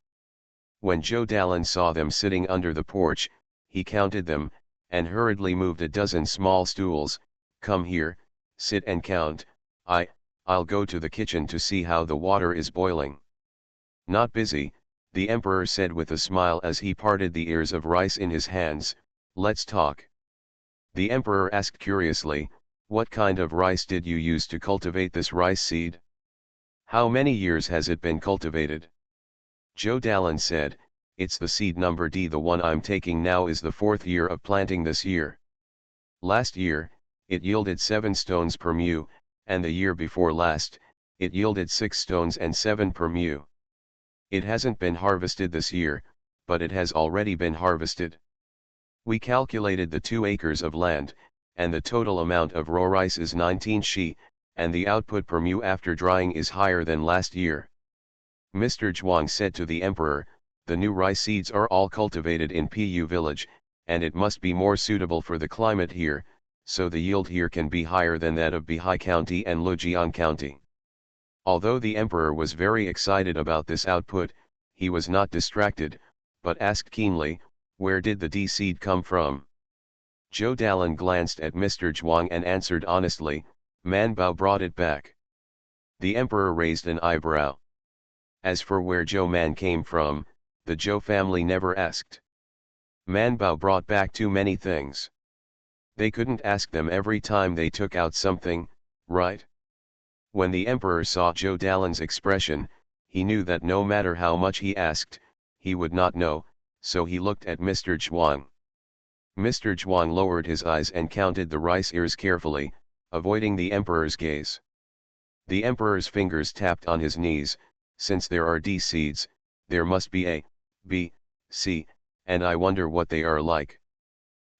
When Zhou Dalan saw them sitting under the porch, he counted them, and hurriedly moved a dozen small stools. Come here, sit and count. I'll go to the kitchen to see how the water is boiling. Not busy, the emperor said with a smile as he parted the ears of rice in his hands, let's talk. The emperor asked curiously, what kind of rice did you use to cultivate this rice seed? How many years has it been cultivated? Zhou Dalan said, it's the seed number D. The one I'm taking now is the 4th year of planting this year. Last year, it yielded 7 stones per mu, and the year before last, it yielded 6 stones and 7 per mu. It hasn't been harvested this year, but it has already been harvested. We calculated the 2 acres of land, and the total amount of raw rice is 19 shi, and the output per mu after drying is higher than last year. Mr. Zhuang said to the emperor, the new rice seeds are all cultivated in Pu village, and it must be more suitable for the climate here, so the yield here can be higher than that of Bihai County and Lujian County. Although the emperor was very excited about this output, he was not distracted, but asked keenly, where did the D seed come from? Zhou Dalan glanced at Mr. Zhuang and answered honestly, Man Bao brought it back. The emperor raised an eyebrow. As for where Zhou Man came from, the Zhou family never asked. Man Bao brought back too many things. They couldn't ask them every time they took out something, right? When the emperor saw Zhou Dalan's expression, he knew that no matter how much he asked, he would not know, so he looked at Mr. Zhuang. Mr. Zhuang lowered his eyes and counted the rice ears carefully, avoiding the emperor's gaze. The emperor's fingers tapped on his knees. Since there are D seeds, there must be A, B, C, and I wonder what they are like.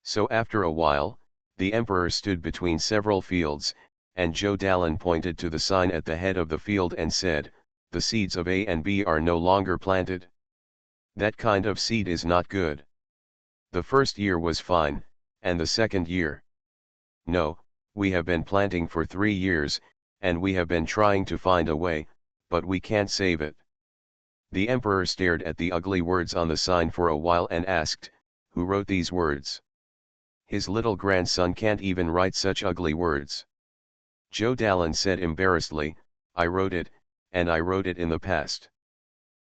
So after a while, the emperor stood between several fields, and Zhou Dalan pointed to the sign at the head of the field and said, the seeds of A and B are no longer planted. That kind of seed is not good. The first year was fine, and the second year. No, we have been planting for 3 years, and we have been trying to find a way, but we can't save it. The emperor stared at the ugly words on the sign for a while and asked, who wrote these words? His little grandson can't even write such ugly words. Zhou Dalan said embarrassedly, I wrote it, and I wrote it in the past.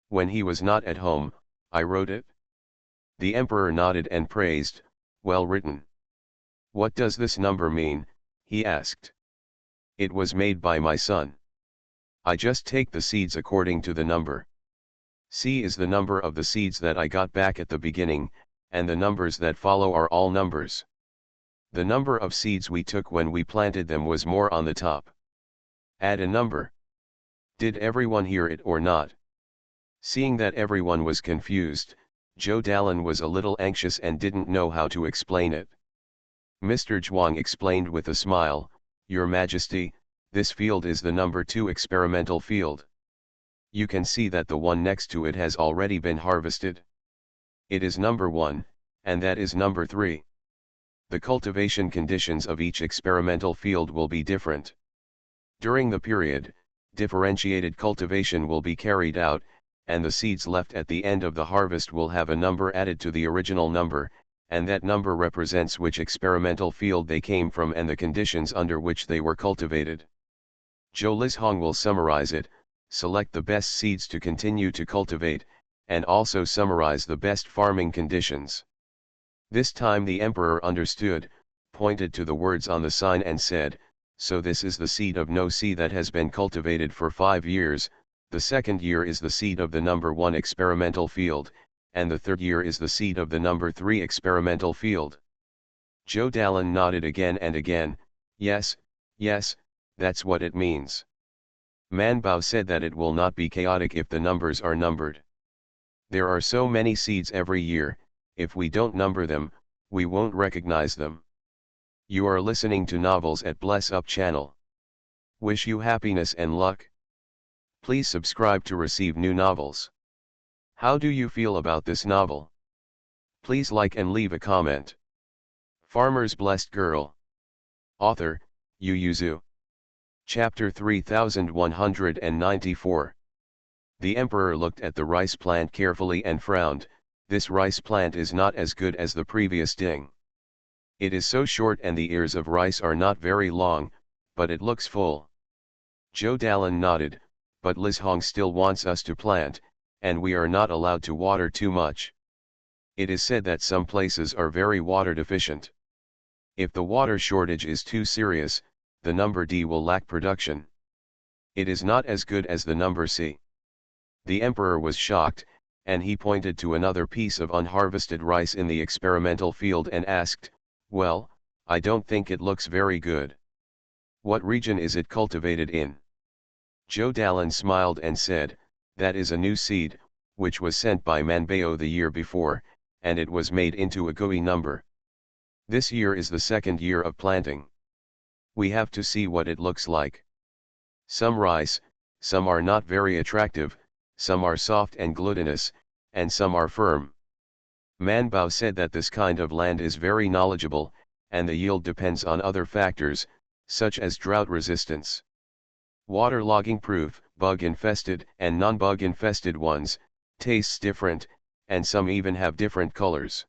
When he was not at home, I wrote it. The emperor nodded and praised, well written. What does this number mean? He asked. It was made by my son. I just take the seeds according to the number. C is the number of the seeds that I got back at the beginning, and the numbers that follow are all numbers. The number of seeds we took when we planted them was more on the top. Add a number. Did everyone hear it or not? Seeing that everyone was confused, Zhou Dalan was a little anxious and didn't know how to explain it. Mr. Zhuang explained with a smile, Your Majesty, this field is the number 2 experimental field. You can see that the one next to it has already been harvested. It is number 1, and that is number 3. The cultivation conditions of each experimental field will be different. During the period, differentiated cultivation will be carried out, and the seeds left at the end of the harvest will have a number added to the original number, and that number represents which experimental field they came from and the conditions under which they were cultivated. Zhou Lishong will summarize it, select the best seeds to continue to cultivate, and also summarize the best farming conditions. This time the emperor understood, pointed to the words on the sign and said, so this is the seed of no C that has been cultivated for 5 years, the second year is the seed of the number 1 experimental field, and the third year is the seed of the number 3 experimental field. Zhou Dalin nodded again and again. Yes, yes, that's what it means. Man Bao said that it will not be chaotic if the numbers are numbered. There are so many seeds every year, if we don't number them, we won't recognize them. You are listening to Novels at Bless Up channel. Wish you happiness and luck. Please subscribe to receive new novels. How do you feel about this novel? Please like and leave a comment. Farmer's Blessed Girl. Author, Yu Yuzu. Chapter 3194. The emperor looked at the rice plant carefully and frowned. This rice plant is not as good as the previous ding. It is so short and the ears of rice are not very long, but it looks full. Zhou Dalin nodded, but Liz Hong still wants us to plant, and we are not allowed to water too much. It is said that some places are very water deficient. If the water shortage is too serious, the number D will lack production. It is not as good as the number C. The emperor was shocked, and he pointed to another piece of unharvested rice in the experimental field and asked, "Well, I don't think it looks very good. What region is it cultivated in?" Zhou Dalin smiled and said, "That is a new seed, which was sent by Manbao the year before, and it was made into a GUI number. This year is the second year of planting. We have to see what it looks like. Some rice, some are not very attractive, some are soft and glutinous, and some are firm." Manbao said that this kind of land is very knowledgeable, and the yield depends on other factors, such as drought resistance, waterlogging proof, bug-infested and non-bug-infested ones, tastes different, and some even have different colors.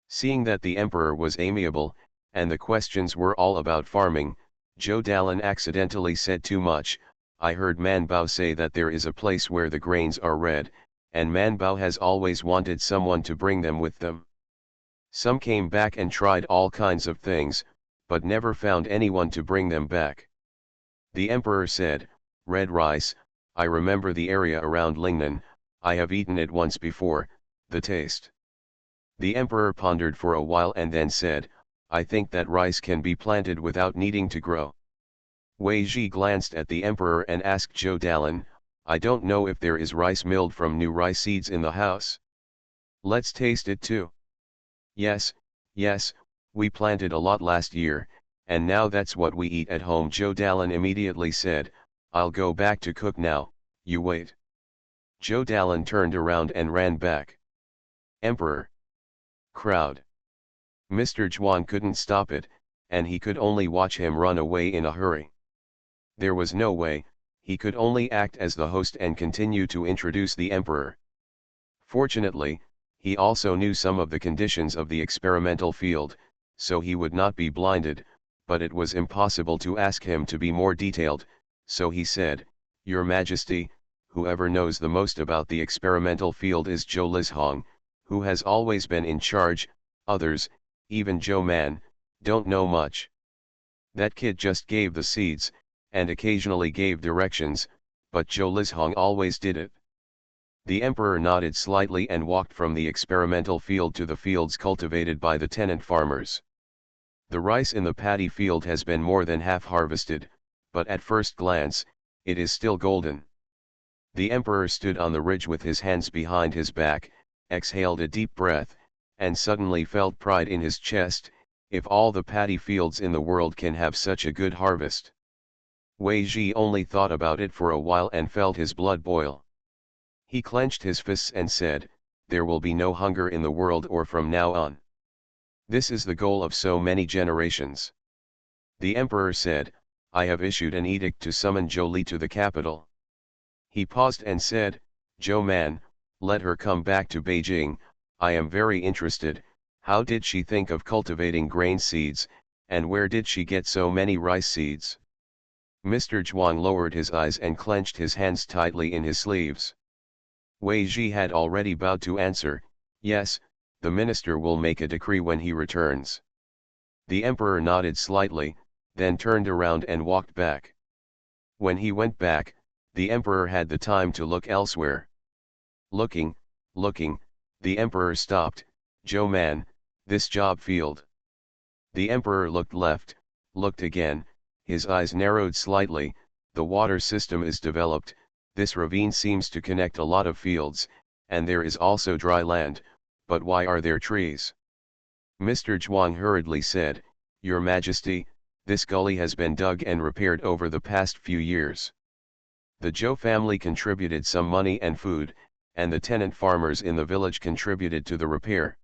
Seeing that the emperor was amiable, and the questions were all about farming, Zhou Dalin accidentally said too much. "I heard Manbao say that there is a place where the grains are red, and Manbao has always wanted someone to bring them with them. Some came back and tried all kinds of things, but never found anyone to bring them back." The emperor said, "Red rice, I remember the area around Lingnan, I have eaten it once before, the taste." The emperor pondered for a while and then said, "I think that rice can be planted without needing to grow." Wei Ji glanced at the emperor and asked Zhou Dalin, "I don't know if there is rice milled from new rice seeds in the house. Let's taste it too." Yes, we planted a lot last year, and now that's what we eat at home." Zhou Dalin immediately said, "I'll go back to cook now, you wait." Zhou Dalin turned around and ran back. Emperor. Crowd. Mr. Zhuan couldn't stop it, and he could only watch him run away in a hurry. There was no way, he could only act as the host and continue to introduce the emperor. Fortunately, he also knew some of the conditions of the experimental field, so he would not be blinded, but it was impossible to ask him to be more detailed, so he said, "Your Majesty, whoever knows the most about the experimental field is Zhou Lizhong, who has always been in charge. Others, even Zhou Man, don't know much. That kid just gave the seeds, and occasionally gave directions, but Zhou Lizhong always did it." The emperor nodded slightly and walked from the experimental field to the fields cultivated by the tenant farmers. The rice in the paddy field has been more than half harvested, but at first glance, it is still golden. The emperor stood on the ridge with his hands behind his back, exhaled a deep breath, and suddenly felt pride in his chest. If all the paddy fields in the world can have such a good harvest. Wei Ji only thought about it for a while and felt his blood boil. He clenched his fists and said, "There will be no hunger in the world or from now on. This is the goal of so many generations." The emperor said, "I have issued an edict to summon Zhou Li to the capital." He paused and said, "Zhou Man, let her come back to Beijing. I am very interested. How did she think of cultivating grain seeds, and where did she get so many rice seeds?" Mr. Zhuang lowered his eyes and clenched his hands tightly in his sleeves. Wei Ji had already bowed to answer, "Yes, the minister will make a decree when he returns." The emperor nodded slightly, then turned around and walked back. When he went back, the emperor had the time to look elsewhere. Looking, the emperor stopped. "Zhou Man, this job field. The emperor looked left, looked again, his eyes narrowed slightly. The water system is developed, this ravine seems to connect a lot of fields, and there is also dry land, but why are there trees? Mr. Zhuang hurriedly said, Your Majesty, this gully has been dug and repaired over the past few years. The Zhou family contributed some money and food, and the tenant farmers in the village contributed to the repair.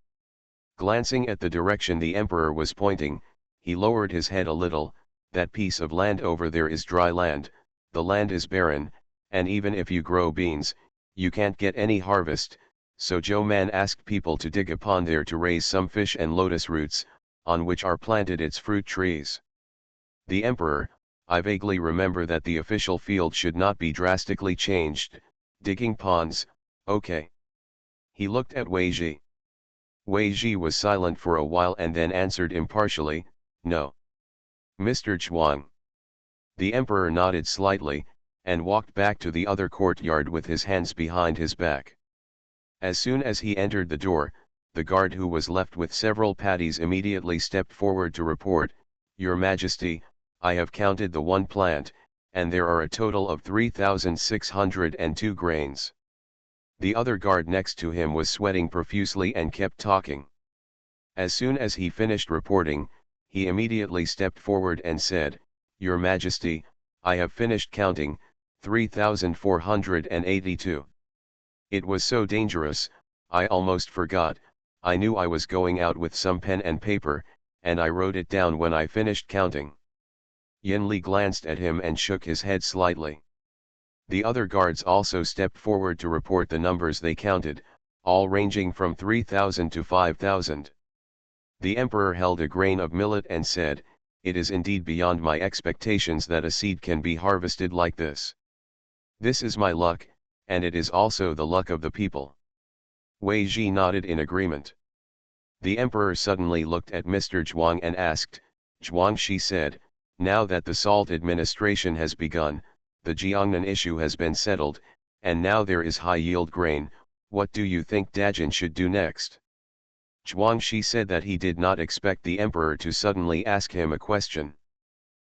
Glancing at the direction the emperor was pointing, he lowered his head a little. That piece of land over there is dry land, the land is barren, and even if you grow beans, you can't get any harvest, so Zhou man asked people to dig a pond there to raise some fish and lotus roots, on which are planted its fruit trees. The emperor, I vaguely remember that the official field should not be drastically changed, digging ponds, okay. He looked at Wei Ji. Wei Ji was silent for a while and then answered impartially, no. Mr. Zhuang. The emperor nodded slightly, and walked back to the other courtyard with his hands behind his back. As soon as he entered the door, the guard who was left with several patties immediately stepped forward to report, Your Majesty, I have counted the one plant, and there are a total of 3,602 grains. The other guard next to him was sweating profusely and kept talking. As soon as he finished reporting, he immediately stepped forward and said, Your Majesty, I have finished counting, 3,482. It was so dangerous, I almost forgot. I knew I was going out with some pen and paper, and I wrote it down when I finished counting. Yin Li glanced at him and shook his head slightly. The other guards also stepped forward to report the numbers they counted, all ranging from 3,000 to 5,000. The emperor held a grain of millet and said, It is indeed beyond my expectations that a seed can be harvested like this. This is my luck, and it is also the luck of the people. Wei Ji nodded in agreement. The emperor suddenly looked at Mr. Zhuang and asked, Zhuang, she said, now that the salt administration has begun, the Jiangnan issue has been settled, and now there is high-yield grain, what do you think Dajin should do next? Zhuang Shi said that he did not expect the emperor to suddenly ask him a question.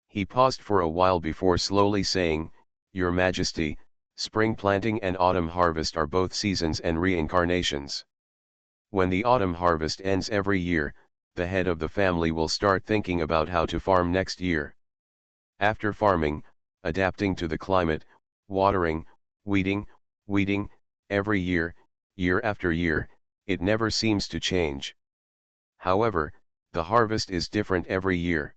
He paused for a while before slowly saying, Your Majesty, spring planting and autumn harvest are both seasons and reincarnations. When the autumn harvest ends every year, the head of the family will start thinking about how to farm next year. After farming, adapting to the climate, watering, weeding, every year, year after year, it never seems to change. However, the harvest is different every year.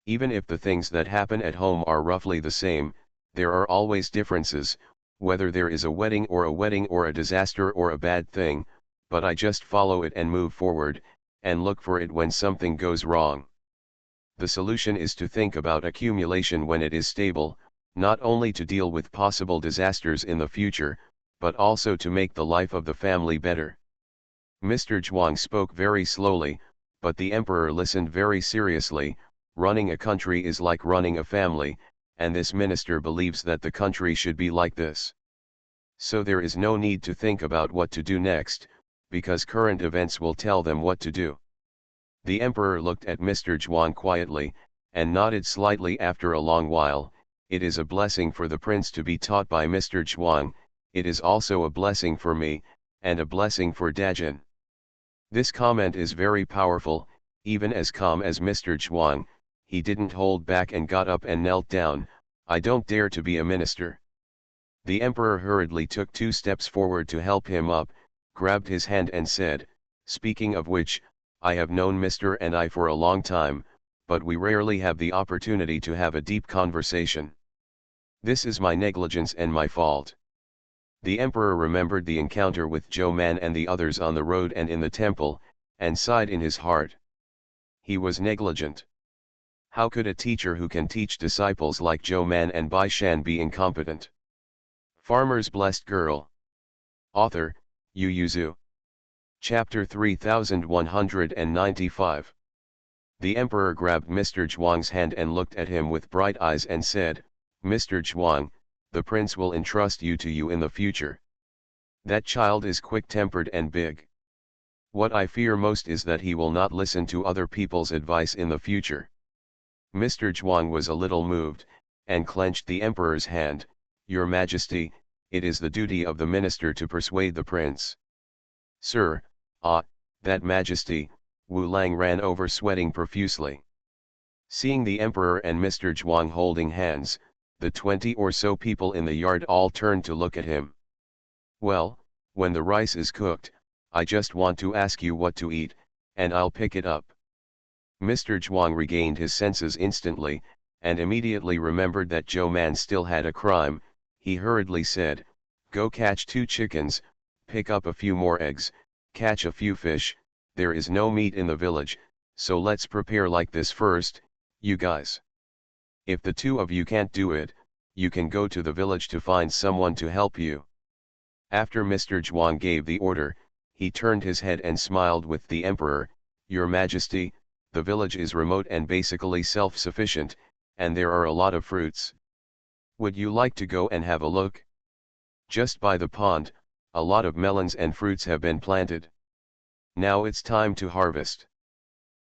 Even if the things that happen at home are roughly the same, there are always differences, whether there is a wedding or a disaster or a bad thing, but I just follow it and move forward, and look for it when something goes wrong. The solution is to think about accumulation when it is stable, not only to deal with possible disasters in the future, but also to make the life of the family better. Mr. Zhuang spoke very slowly, but the emperor listened very seriously. Running a country is like running a family, and this minister believes that the country should be like this. So there is no need to think about what to do next, because current events will tell them what to do. The emperor looked at Mr. Zhuang quietly, and nodded slightly after a long while. It is a blessing for the prince to be taught by Mr. Zhuang, it is also a blessing for me, and a blessing for Dajin. This comment is very powerful. Even as calm as Mr. Zhuang, he didn't hold back and got up and knelt down. I don't dare to be a minister. The emperor hurriedly took 2 steps forward to help him up, grabbed his hand and said, Speaking of which, I have known Mr. and I for a long time, but we rarely have the opportunity to have a deep conversation. This is my negligence and my fault. The emperor remembered the encounter with Zhou Man and the others on the road and in the temple, and sighed in his heart. He was negligent. How could a teacher who can teach disciples like Zhou Man and Bai Shan be incompetent? Farmer's Blessed Girl. Author, Yu Yuzu. Chapter 3195. The emperor grabbed Mr. Zhuang's hand and looked at him with bright eyes and said, Mr. Zhuang, the prince will entrust you in the future. That child is quick-tempered and big. What I fear most is that he will not listen to other people's advice in the future. Mr. Zhuang was a little moved, and clenched the emperor's hand. Your Majesty, it is the duty of the minister to persuade the prince. Sir, that Majesty, Wu Lang ran over sweating profusely. Seeing the emperor and Mr. Zhuang holding hands, the 20 or so people in the yard all turned to look at him. Well, when the rice is cooked, I just want to ask you what to eat, and I'll pick it up. Mr. Zhuang regained his senses instantly, and immediately remembered that Zhou Man still had a crime. He hurriedly said, "Go catch 2 chickens, pick up a few more eggs, catch a few fish. There is no meat in the village, so let's prepare like this first, you guys. If the 2 of you can't do it, you can go to the village to find someone to help you." After Mr. Zhuang gave the order, he turned his head and smiled with the emperor. "Your Majesty, the village is remote and basically self-sufficient, and there are a lot of fruits. Would you like to go and have a look? Just by the pond, a lot of melons and fruits have been planted. Now it's time to harvest."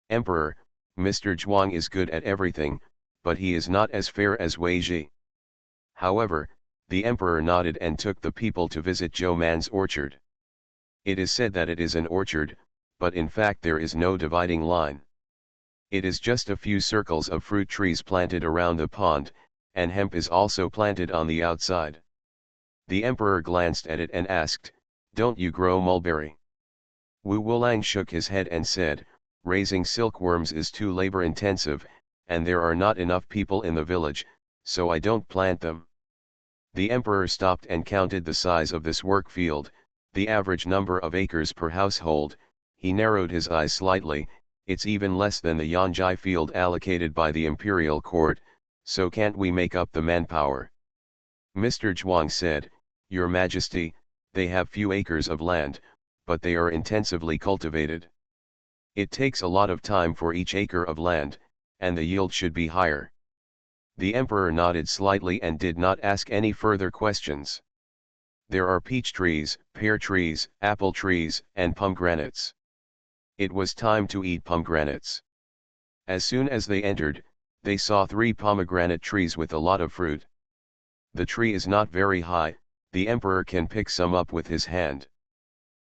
"Emperor, Mr. Zhuang is good at everything, but he is not as fair as Wei Ji." However, the emperor nodded and took the people to visit Zhou Man's orchard. It is said that it is an orchard, but in fact there is no dividing line. It is just a few circles of fruit trees planted around the pond, and hemp is also planted on the outside. The emperor glanced at it and asked, "Don't you grow mulberry?" Wu Wulang shook his head and said, "Raising silkworms is too labor-intensive, and there are not enough people in the village, so I don't plant them." The emperor stopped and counted the size of this work field, the average number of acres per household. He narrowed his eyes slightly. "It's even less than the Yanjai field allocated by the imperial court, so can't we make up the manpower?" Mr. Zhuang said, "Your Majesty, they have few acres of land, but they are intensively cultivated. It takes a lot of time for each acre of land, and the yield should be higher." The emperor nodded slightly and did not ask any further questions. "There are peach trees, pear trees, apple trees, and pomegranates." It was time to eat pomegranates. As soon as they entered, they saw 3 pomegranate trees with a lot of fruit. The tree is not very high, the emperor can pick some up with his hand.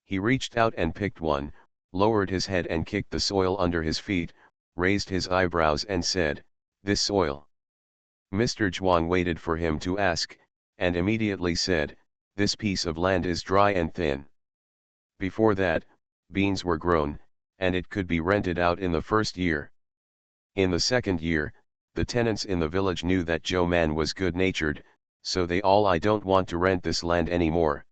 He reached out and picked one, lowered his head and kicked the soil under his feet, raised his eyebrows and said, "This soil." Mr. Zhuang waited for him to ask, and immediately said, "This piece of land is dry and thin." Before that, beans were grown, and it could be rented out in the first year. In the second year, the tenants in the village knew that Zhou Man was good-natured, so they all, "I don't want to rent this land anymore."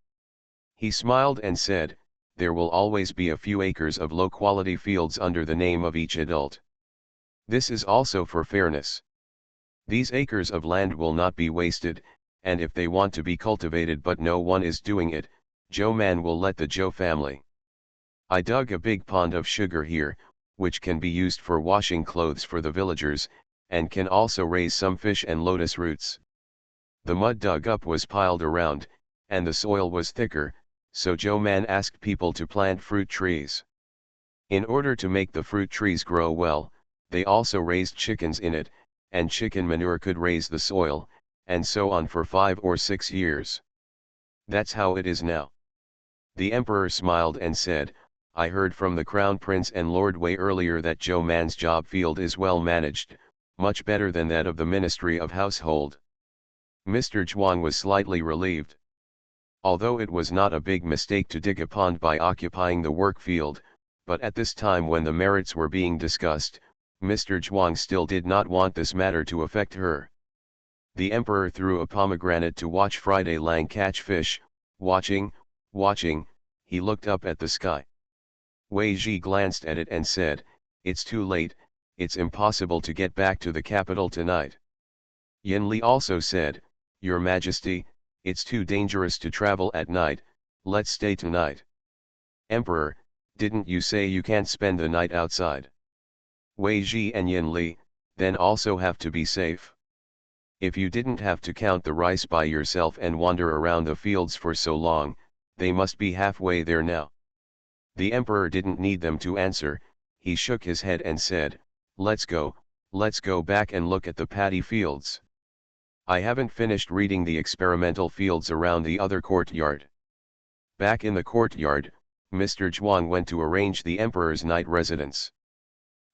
He smiled and said, "There will always be a few acres of low-quality fields under the name of each adult. This is also for fairness. These acres of land will not be wasted, and if they want to be cultivated but no one is doing it, Zhou Man will let the Zhou family. I dug a big pond of sugar here, which can be used for washing clothes for the villagers, and can also raise some fish and lotus roots." The mud dug up was piled around, and the soil was thicker, so Zhou Man asked people to plant fruit trees. In order to make the fruit trees grow well, they also raised chickens in it, and chicken manure could raise the soil, and so on for 5 or 6 years. That's how it is now. The emperor smiled and said, "I heard from the Crown Prince and Lord Wei earlier that Zhou Man's job field is well managed, much better than that of the Ministry of Household." Mr. Zhuang was slightly relieved. Although it was not a big mistake to dig a pond by occupying the work field, but at this time when the merits were being discussed, Mr. Zhuang still did not want this matter to affect her. The emperor threw a pomegranate to watch Friday Lang catch fish. Watching, he looked up at the sky. Wei Ji glanced at it and said, "It's too late, it's impossible to get back to the capital tonight." Yin Li also said, "Your Majesty, it's too dangerous to travel at night, let's stay tonight." "Emperor, didn't you say you can't spend the night outside?" Wei Ji and Yin Li, then also have to be safe. If you didn't have to count the rice by yourself and wander around the fields for so long, they must be halfway there now. The emperor didn't need them to answer, he shook his head and said, let's go back and look at the paddy fields. I haven't finished reading the experimental fields around the other courtyard. Back in the courtyard, Mr. Zhuang went to arrange the emperor's night residence.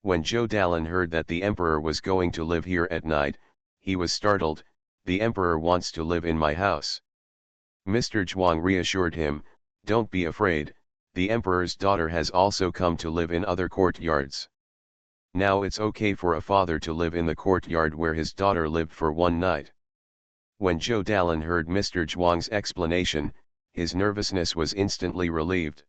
When Zhou Dalin heard that the emperor was going to live here at night, he was startled. The emperor wants to live in my house. Mr. Zhuang reassured him, don't be afraid, the emperor's daughter has also come to live in other courtyards. Now it's okay for a father to live in the courtyard where his daughter lived for one night. When Zhou Dalin heard Mr. Zhuang's explanation, his nervousness was instantly relieved.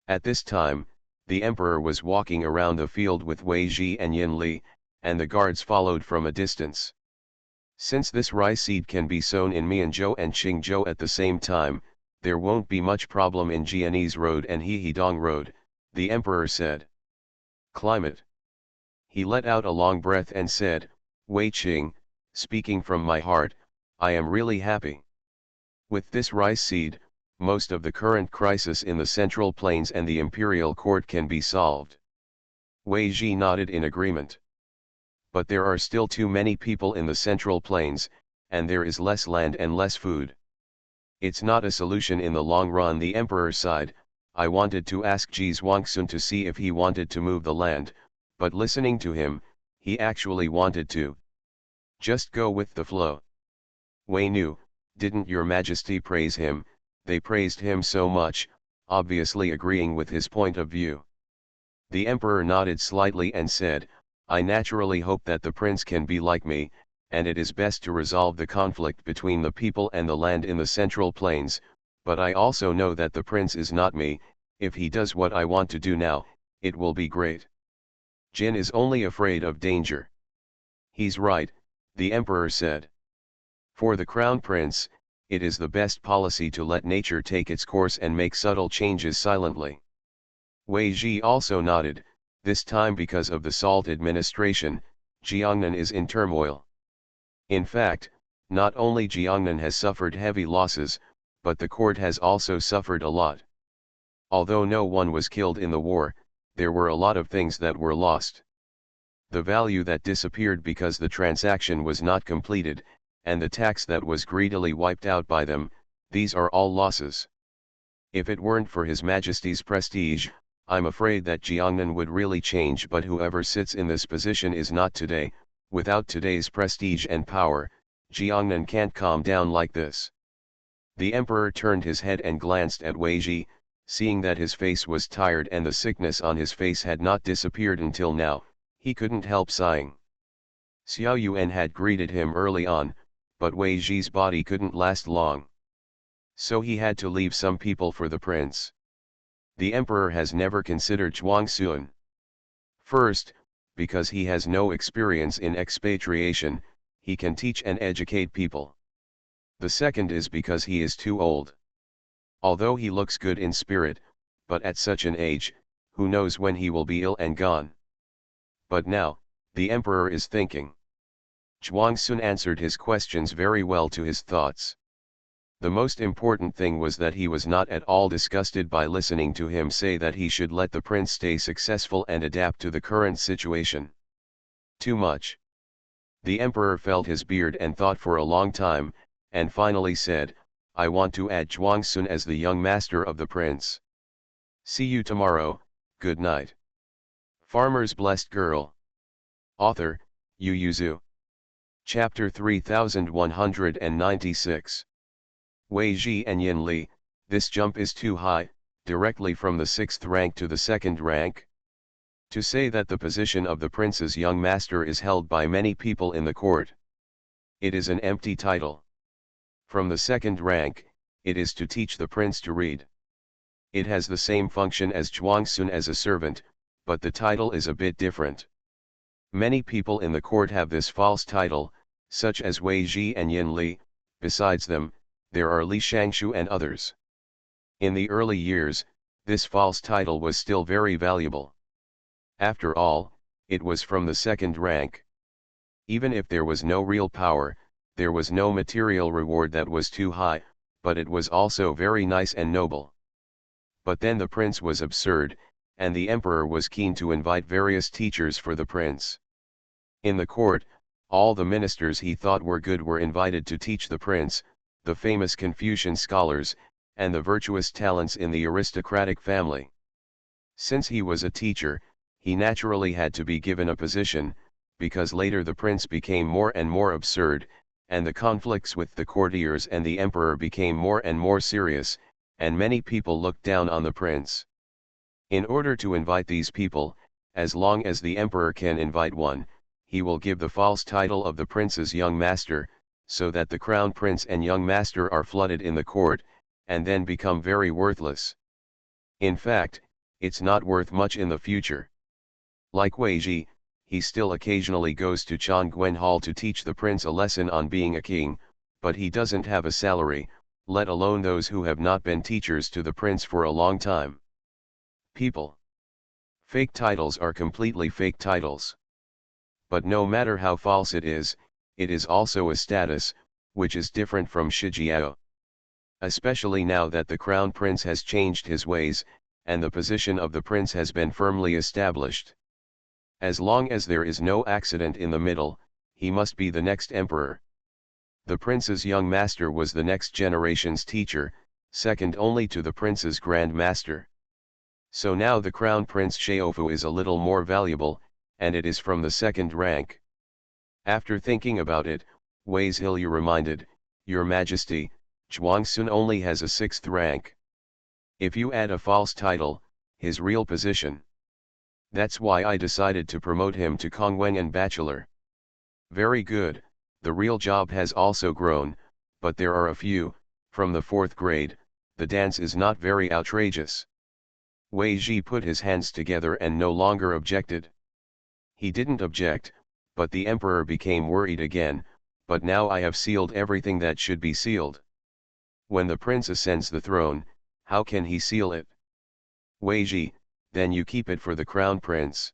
At this time, the emperor was walking around the field with Wei Ji and Yin Li, and the guards followed from a distance. Since this rice seed can be sown in Mianzhou and Qingzhou at the same time, there won't be much problem in Jianese Road and Hehidong Road, the emperor said. Climate. He let out a long breath and said, Wei Qing, speaking from my heart, I am really happy. With this rice seed, most of the current crisis in the Central Plains and the imperial court can be solved. Wei Ji nodded in agreement. But there are still too many people in the Central Plains, and there is less land and less food. It's not a solution in the long run, the emperor sighed. I wanted to ask Ji Zhuangsun to see if he wanted to move the land, but listening to him, he actually wanted to. Just go with the flow. Wei Nu, didn't your majesty praise him? They praised him so much, obviously agreeing with his point of view. The emperor nodded slightly and said, I naturally hope that the prince can be like me, and it is best to resolve the conflict between the people and the land in the Central Plains, but I also know that the prince is not me. If he does what I want to do now, it will be great. Jin is only afraid of danger. He's right, the emperor said. For the crown prince, it is the best policy to let nature take its course and make subtle changes silently. Wei Ji also nodded. This time because of the Salt administration, Jiangnan is in turmoil. In fact, not only Jiangnan has suffered heavy losses, but the court has also suffered a lot. Although no one was killed in the war, there were a lot of things that were lost. The value that disappeared because the transaction was not completed, and the tax that was greedily wiped out by them, these are all losses. If it weren't for His Majesty's prestige, I'm afraid that Jiangnan would really change, but whoever sits in this position is not today. Without today's prestige and power, Jiangnan can't calm down like this. The emperor turned his head and glanced at Wei Ji, seeing that his face was tired and the sickness on his face had not disappeared until now, he couldn't help sighing. Xiao Yuan had greeted him early on, but Wei Ji's body couldn't last long. So he had to leave some people for the prince. The emperor has never considered Zhuangsun. First, because he has no experience in expatriation, he can teach and educate people. The second is because he is too old. Although he looks good in spirit, but at such an age, who knows when he will be ill and gone. But now, the emperor is thinking. Zhuangsun answered his questions very well to his thoughts. The most important thing was that he was not at all disgusted by listening to him say that he should let the prince stay successful and adapt to the current situation. Too much. The emperor felt his beard and thought for a long time, and finally said, I want to add Zhuangsun as the young master of the prince. See you tomorrow, good night. Farmer's Blessed Girl. Author, Yu Yuzu. Chapter 3196. Wei Ji and Yin Li, this jump is too high, directly from the 6th rank to the 2nd rank. To say that the position of the prince's young master is held by many people in the court. It is an empty title. From the 2nd rank, it is to teach the prince to read. It has the same function as Zhuangsun as a servant, but the title is a bit different. Many people in the court have this false title, such as Wei Ji and Yin Li. Besides them, there are Li Shangshu and others. In the early years, this false title was still very valuable. After all, it was from the 2nd rank. Even if there was no real power, there was no material reward that was too high, but it was also very nice and noble. But then the prince was absurd, and the emperor was keen to invite various teachers for the prince. In the court, all the ministers he thought were good were invited to teach the prince, the famous Confucian scholars, and the virtuous talents in the aristocratic family. Since he was a teacher, he naturally had to be given a position, because later the prince became more and more absurd, and the conflicts with the courtiers and the emperor became more and more serious, and many people looked down on the prince. In order to invite these people, as long as the emperor can invite one, he will give the false title of the prince's young master, so that the crown prince and young master are flooded in the court, and then become very worthless. In fact, it's not worth much in the future. Like Wei Ji, he still occasionally goes to Chongguan Hall to teach the prince a lesson on being a king, but he doesn't have a salary, let alone those who have not been teachers to the prince for a long time. People. Fake titles are completely fake titles. But no matter how false it is also a status, which is different from shijiao. Especially now that the crown prince has changed his ways, and the position of the prince has been firmly established. As long as there is no accident in the middle, he must be the next emperor. The prince's young master was the next generation's teacher, second only to the prince's grand master. So now the crown prince Shaofu is a little more valuable, and it is from the second rank. After thinking about it, Wei Zhilyu reminded, Your Majesty, Zhuangsun only has a sixth rank. If you add a false title, his real position. That's why I decided to promote him to Kongwengan Bachelor. Very good, the real job has also grown, but there are a few, from the fourth grade, the dance is not very outrageous. Wei Ji put his hands together and no longer objected. He didn't object, but the emperor became worried again, but now I have sealed everything that should be sealed. When the prince ascends the throne, how can he seal it? Wei Ji, then you keep it for the crown prince.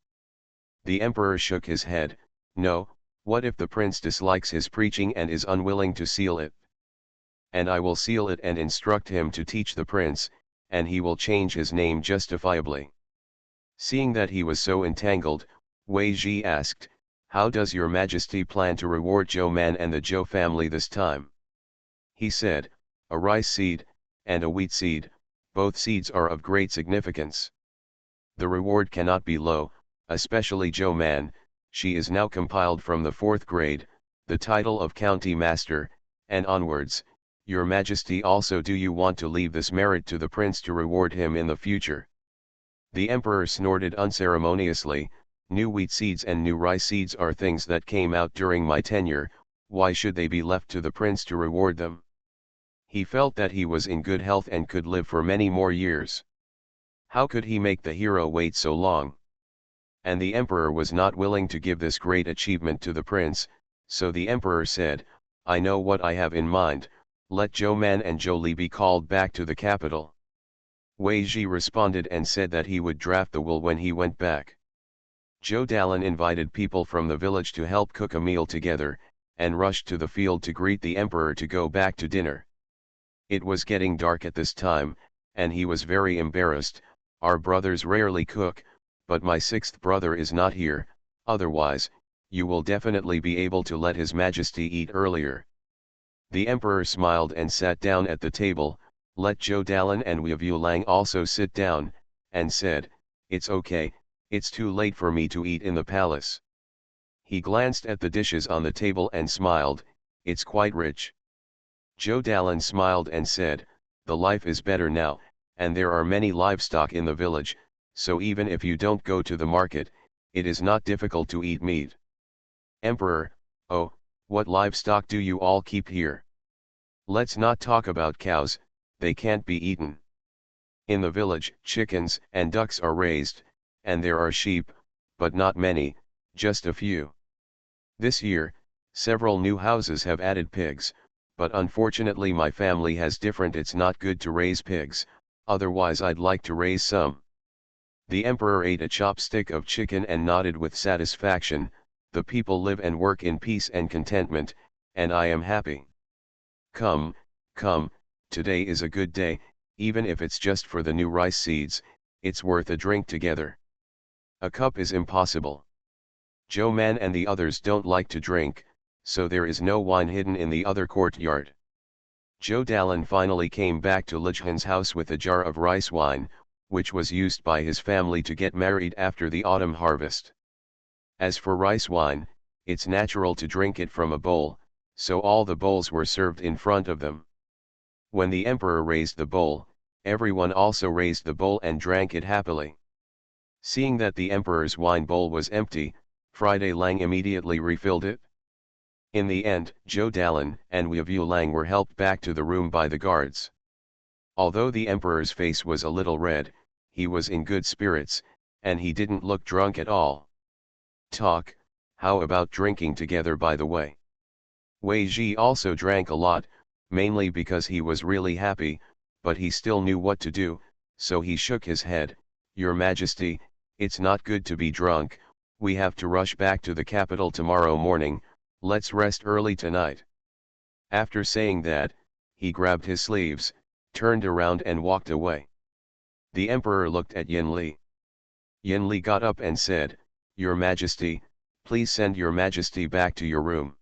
The emperor shook his head, no, what if the prince dislikes his preaching and is unwilling to seal it? And I will seal it and instruct him to teach the prince, and he will change his name justifiably. Seeing that he was so entangled, Wei Ji asked, How does your majesty plan to reward Zhou Man and the Zhou family this time? He said, a rice seed, and a wheat seed, both seeds are of great significance. The reward cannot be low, especially Zhou Man, she is now compiled from the fourth grade, the title of county master, and onwards. Your Majesty, also do you want to leave this merit to the prince to reward him in the future? The emperor snorted unceremoniously, new wheat seeds and new rice seeds are things that came out during my tenure, why should they be left to the prince to reward them? He felt that he was in good health and could live for many more years. How could he make the hero wait so long? And the emperor was not willing to give this great achievement to the prince, so the emperor said, I know what I have in mind, let Zhou Man and Zhou Li be called back to the capital. Wei Ji responded and said that he would draft the will when he went back. Zhou Dalan invited people from the village to help cook a meal together, and rushed to the field to greet the emperor to go back to dinner. It was getting dark at this time, and he was very embarrassed. Our brothers rarely cook, but my sixth brother is not here, otherwise, you will definitely be able to let His Majesty eat earlier. The emperor smiled and sat down at the table, let Zhou Dalan and Wei Vulang also sit down, and said, It's okay, it's too late for me to eat in the palace. He glanced at the dishes on the table and smiled, it's quite rich. Zhou Dalan smiled and said, the life is better now, and there are many livestock in the village, so even if you don't go to the market, it is not difficult to eat meat. Emperor, oh, what livestock do you all keep here? Let's not talk about cows, they can't be eaten. In the village, chickens and ducks are raised, and there are sheep, but not many, just a few. This year, several new houses have added pigs, but unfortunately my family has different. It's not good to raise pigs, otherwise I'd like to raise some. The emperor ate a chopstick of chicken and nodded with satisfaction, the people live and work in peace and contentment, and I am happy. Come, come, today is a good day, Even if it's just for the new rice seeds, it's worth a drink together. A cup is impossible. Zhou Man and the others don't like to drink, so there is no wine hidden in the other courtyard. Zhou Dalin finally came back to Lijhan's house with a jar of rice wine, which was used by his family to get married after the autumn harvest. As for rice wine, it's natural to drink it from a bowl, so all the bowls were served in front of them. When the emperor raised the bowl, everyone also raised the bowl and drank it happily. Seeing that the emperor's wine bowl was empty, Friday Lang immediately refilled it. In the end, Zhou Dalin and Wu Lang were helped back to the room by the guards. Although the emperor's face was a little red, he was in good spirits, and he didn't look drunk at all. Talk, how about drinking together by the way? Wei Ji also drank a lot, mainly because he was really happy, but he still knew what to do, so he shook his head. Your Majesty, it's not good to be drunk, we have to rush back to the capital tomorrow morning, let's rest early tonight. After saying that, he grabbed his sleeves, turned around and walked away. The emperor looked at Yin Li. Yin Li got up and said, Your Majesty, please send your Majesty back to your room.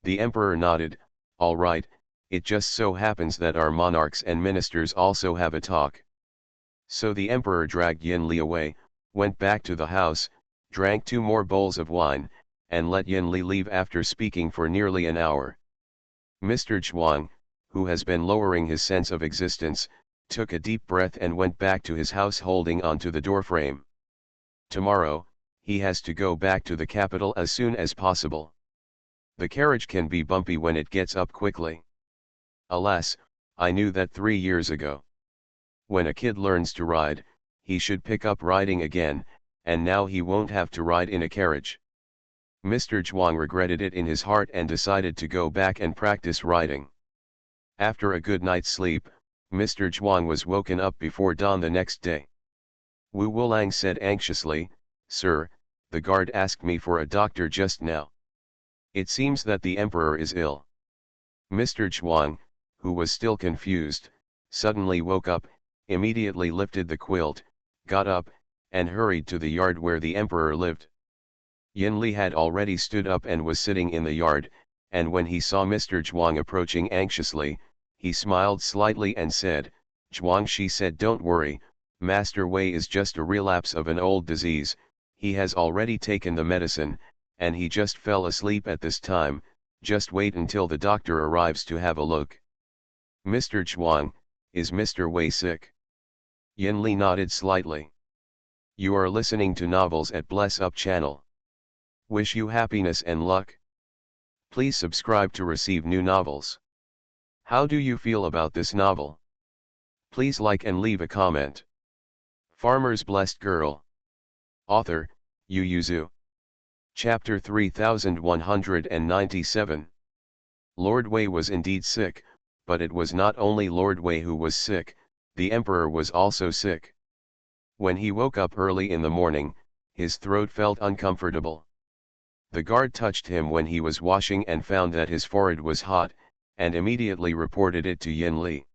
The emperor nodded, all right, it just so happens that our monarchs and ministers also have a talk. So the emperor dragged Yin Li away, went back to the house, drank 2 more bowls of wine, and let Yin Li leave after speaking for nearly an hour. Mr. Zhuang, who has been lowering his sense of existence, took a deep breath and went back to his house holding onto the doorframe. Tomorrow, he has to go back to the capital as soon as possible. The carriage can be bumpy when it gets up quickly. Alas, I knew that 3 years ago. When a kid learns to ride, he should pick up riding again, and now he won't have to ride in a carriage. Mr. Zhuang regretted it in his heart and decided to go back and practice riding. After a good night's sleep, Mr. Zhuang was woken up before dawn the next day. Wu Wulang said anxiously, Sir, the guard asked me for a doctor just now. It seems that the emperor is ill. Mr. Zhuang, who was still confused, suddenly woke up, immediately lifted the quilt, got up, and hurried to the yard where the emperor lived. Yin Li had already stood up and was sitting in the yard, and when he saw Mr. Zhuang approaching anxiously, he smiled slightly and said, Zhuang, she said, don't worry, Master Wei is just a relapse of an old disease, he has already taken the medicine, and he just fell asleep at this time, just wait until the doctor arrives to have a look. Mr. Zhuang, is Mr. Wei sick? Yin Li nodded slightly. You are listening to Novels at Bless Up channel. Wish you happiness and luck. Please subscribe to receive new novels. How do you feel about this novel? Please like and leave a comment. Farmer's Blessed Girl. Author, Yu Yuzu. Chapter 3197. Lord Wei was indeed sick, but it was not only Lord Wei who was sick, the emperor was also sick. When he woke up early in the morning, his throat felt uncomfortable. The guard touched him when he was washing and found that his forehead was hot, and immediately reported it to Yin Li.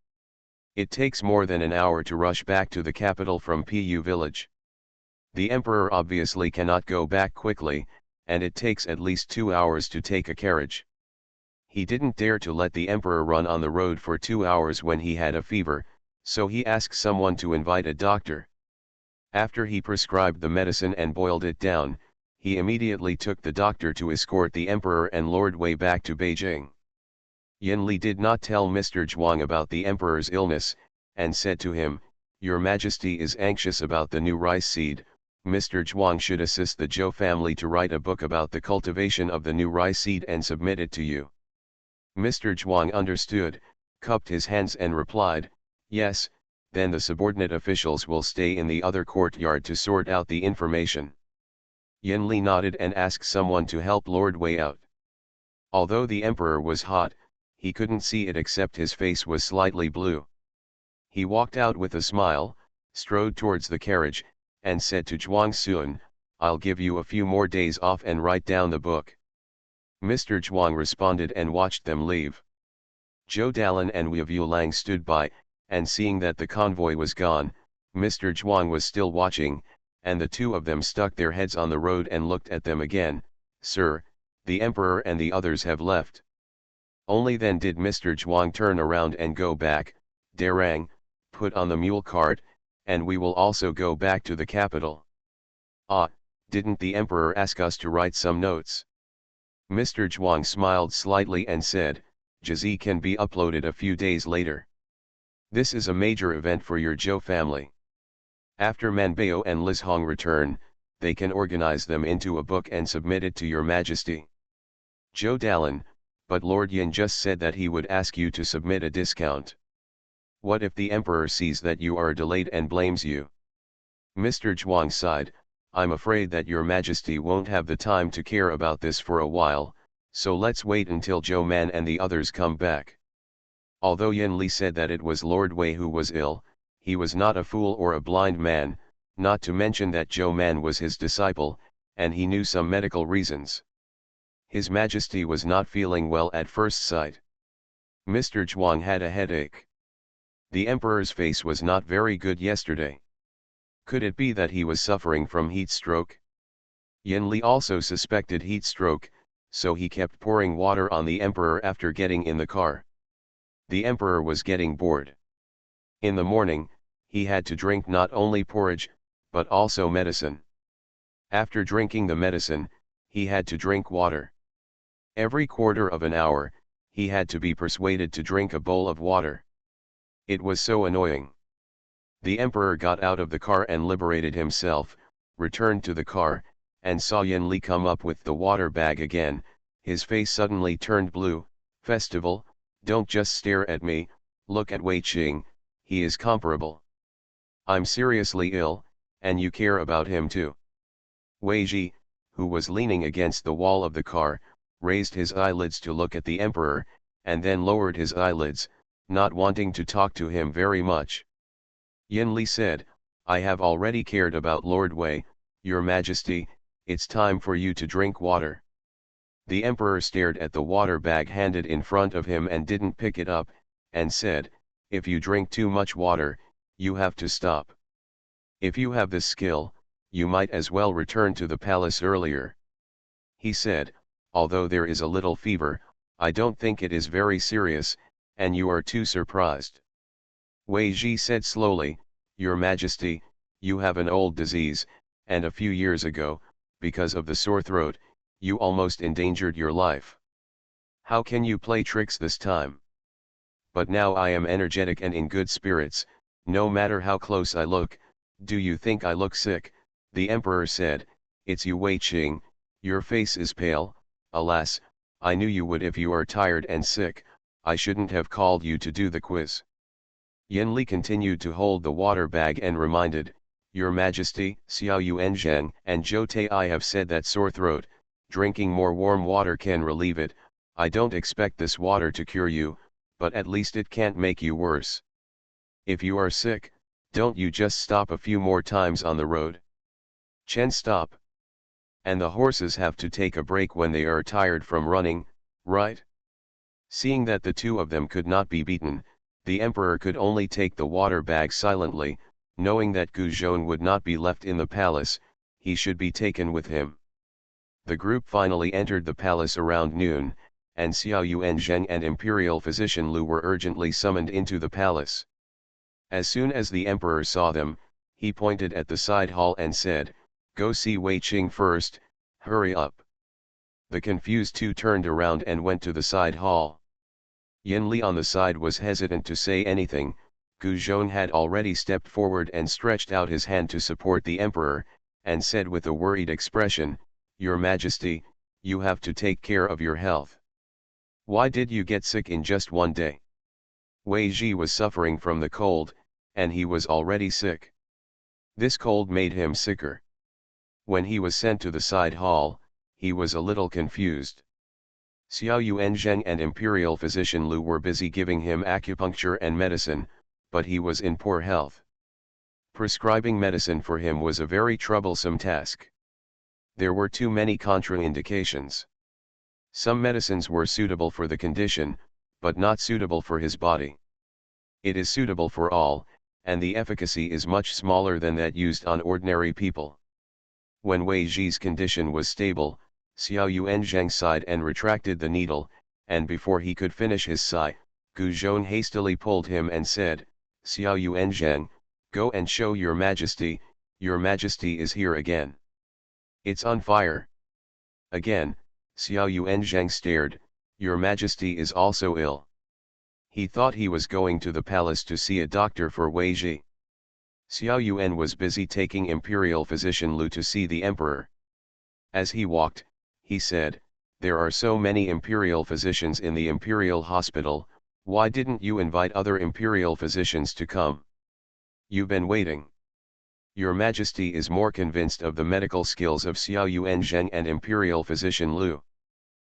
It takes more than an hour to rush back to the capital from Pu village. The emperor obviously cannot go back quickly, and it takes at least 2 hours to take a carriage. He didn't dare to let the emperor run on the road for 2 hours when he had a fever, so he asked someone to invite a doctor. After he prescribed the medicine and boiled it down, he immediately took the doctor to escort the emperor and Lord Wei back to Beijing. Yin Li did not tell Mr. Zhuang about the emperor's illness, and said to him, Your Majesty is anxious about the new rice seed, Mr. Zhuang should assist the Zhou family to write a book about the cultivation of the new rice seed and submit it to you. Mr. Zhuang understood, cupped his hands and replied, Yes, then the subordinate officials will stay in the other courtyard to sort out the information. Yin Li nodded and asked someone to help Lord Wei out. Although the emperor was hot, he couldn't see it except his face was slightly blue. He walked out with a smile, strode towards the carriage, and said to Zhuang Sun, I'll give you a few more days off and write down the book. Mr. Zhuang responded and watched them leave. Zhou Dalin and Wu Lang stood by, and seeing that the convoy was gone, Mr. Zhuang was still watching, and the two of them stuck their heads on the road and looked at them again. "Sir, the emperor and the others have left." Only then did Mr. Zhuang turn around and go back. "Darang, put on the mule cart, and we will also go back to the capital." "Ah, didn't the emperor ask us to write some notes?" Mr. Zhuang smiled slightly and said, "Jizhi can be uploaded a few days later. This is a major event for your Zhou family. After Manbao and Lizhong return, they can organize them into a book and submit it to your majesty." "Zhou Dalan, but Lord Yin just said that he would ask you to submit a discount. What if the emperor sees that you are delayed and blames you?" Mr. Zhuang sighed, "I'm afraid that your majesty won't have the time to care about this for a while, so let's wait until Zhou Man and the others come back." Although Yin Li said that it was Lord Wei who was ill, he was not a fool or a blind man, not to mention that Zhou Man was his disciple, and he knew some medical reasons. His Majesty was not feeling well at first sight. Mr. Zhuang had a headache. The emperor's face was not very good yesterday. Could it be that he was suffering from heat stroke? Yin Li also suspected heat stroke, so he kept pouring water on the emperor after getting in the car. The emperor was getting bored. In the morning, he had to drink not only porridge, but also medicine. After drinking the medicine, he had to drink water. Every quarter of an hour, he had to be persuaded to drink a bowl of water. It was so annoying. The emperor got out of the car and liberated himself, returned to the car, and saw Yin Li come up with the water bag again. His face suddenly turned blue. "Festival, don't just stare at me, look at Wei Qing, he is comparable. I'm seriously ill, and you care about him too." Wei Ji, who was leaning against the wall of the car, raised his eyelids to look at the emperor, and then lowered his eyelids, not wanting to talk to him very much. Yin Li said, "I have already cared about Lord Wei, your majesty, it's time for you to drink water." The emperor stared at the water bag handed in front of him and didn't pick it up, and said, "If you drink too much water, you have to stop. If you have this skill, you might as well return to the palace earlier." He said, "Although there is a little fever, I don't think it is very serious, and you are too surprised." Wei Ji said slowly, "Your Majesty, you have an old disease, and a few years ago, because of the sore throat, you almost endangered your life. How can you play tricks this time? But now I am energetic and in good spirits, no matter how close I look. Do you think I look sick?" The emperor said, "It's you, Wei Qing, your face is pale. Alas, I knew you would. If you are tired and sick, I shouldn't have called you to do the quiz." Yin Li continued to hold the water bag and reminded, "Your Majesty, Xiao Yuanzheng and Zhou Tai have said that sore throat, drinking more warm water can relieve it. I don't expect this water to cure you, but at least it can't make you worse. If you are sick, don't you just stop a few more times on the road? Chen, stop. And the horses have to take a break when they are tired from running, right?" Seeing that the two of them could not be beaten, the emperor could only take the water bag silently, knowing that Gu Zhong would not be left in the palace, he should be taken with him. The group finally entered the palace around noon, and Xiao Yuanzheng and Imperial Physician Lu were urgently summoned into the palace. As soon as the emperor saw them, he pointed at the side hall and said, "Go see Wei Qing first, hurry up." The confused two turned around and went to the side hall. Yin Li on the side was hesitant to say anything. Gu Zhong had already stepped forward and stretched out his hand to support the emperor, and said with a worried expression, "Your Majesty, you have to take care of your health. Why did you get sick in just one day?" Wei Ji was suffering from the cold, and he was already sick. This cold made him sicker. When he was sent to the side hall, he was a little confused. Xiao Yuanzheng and Imperial Physician Lu were busy giving him acupuncture and medicine, but he was in poor health. Prescribing medicine for him was a very troublesome task. There were too many contraindications. Some medicines were suitable for the condition, but not suitable for his body. It is suitable for all, and the efficacy is much smaller than that used on ordinary people. When Wei Ji's condition was stable, Xiao Yuanzhang sighed and retracted the needle, and before he could finish his sigh, Gu Zhong hastily pulled him and said, "Xiao Yuanzhang, go and show your majesty is here again. It's on fire." Again, Xiao Yuanzhang stared, "Your majesty is also ill." He thought he was going to the palace to see a doctor for Wei Ji. Xiao Yuan was busy taking imperial physician Lu to see the emperor. As he walked, he said, "There are so many imperial physicians in the imperial hospital, why didn't you invite other imperial physicians to come? You've been waiting. Your Majesty is more convinced of the medical skills of Xiao Yuanzhang and imperial physician Lu.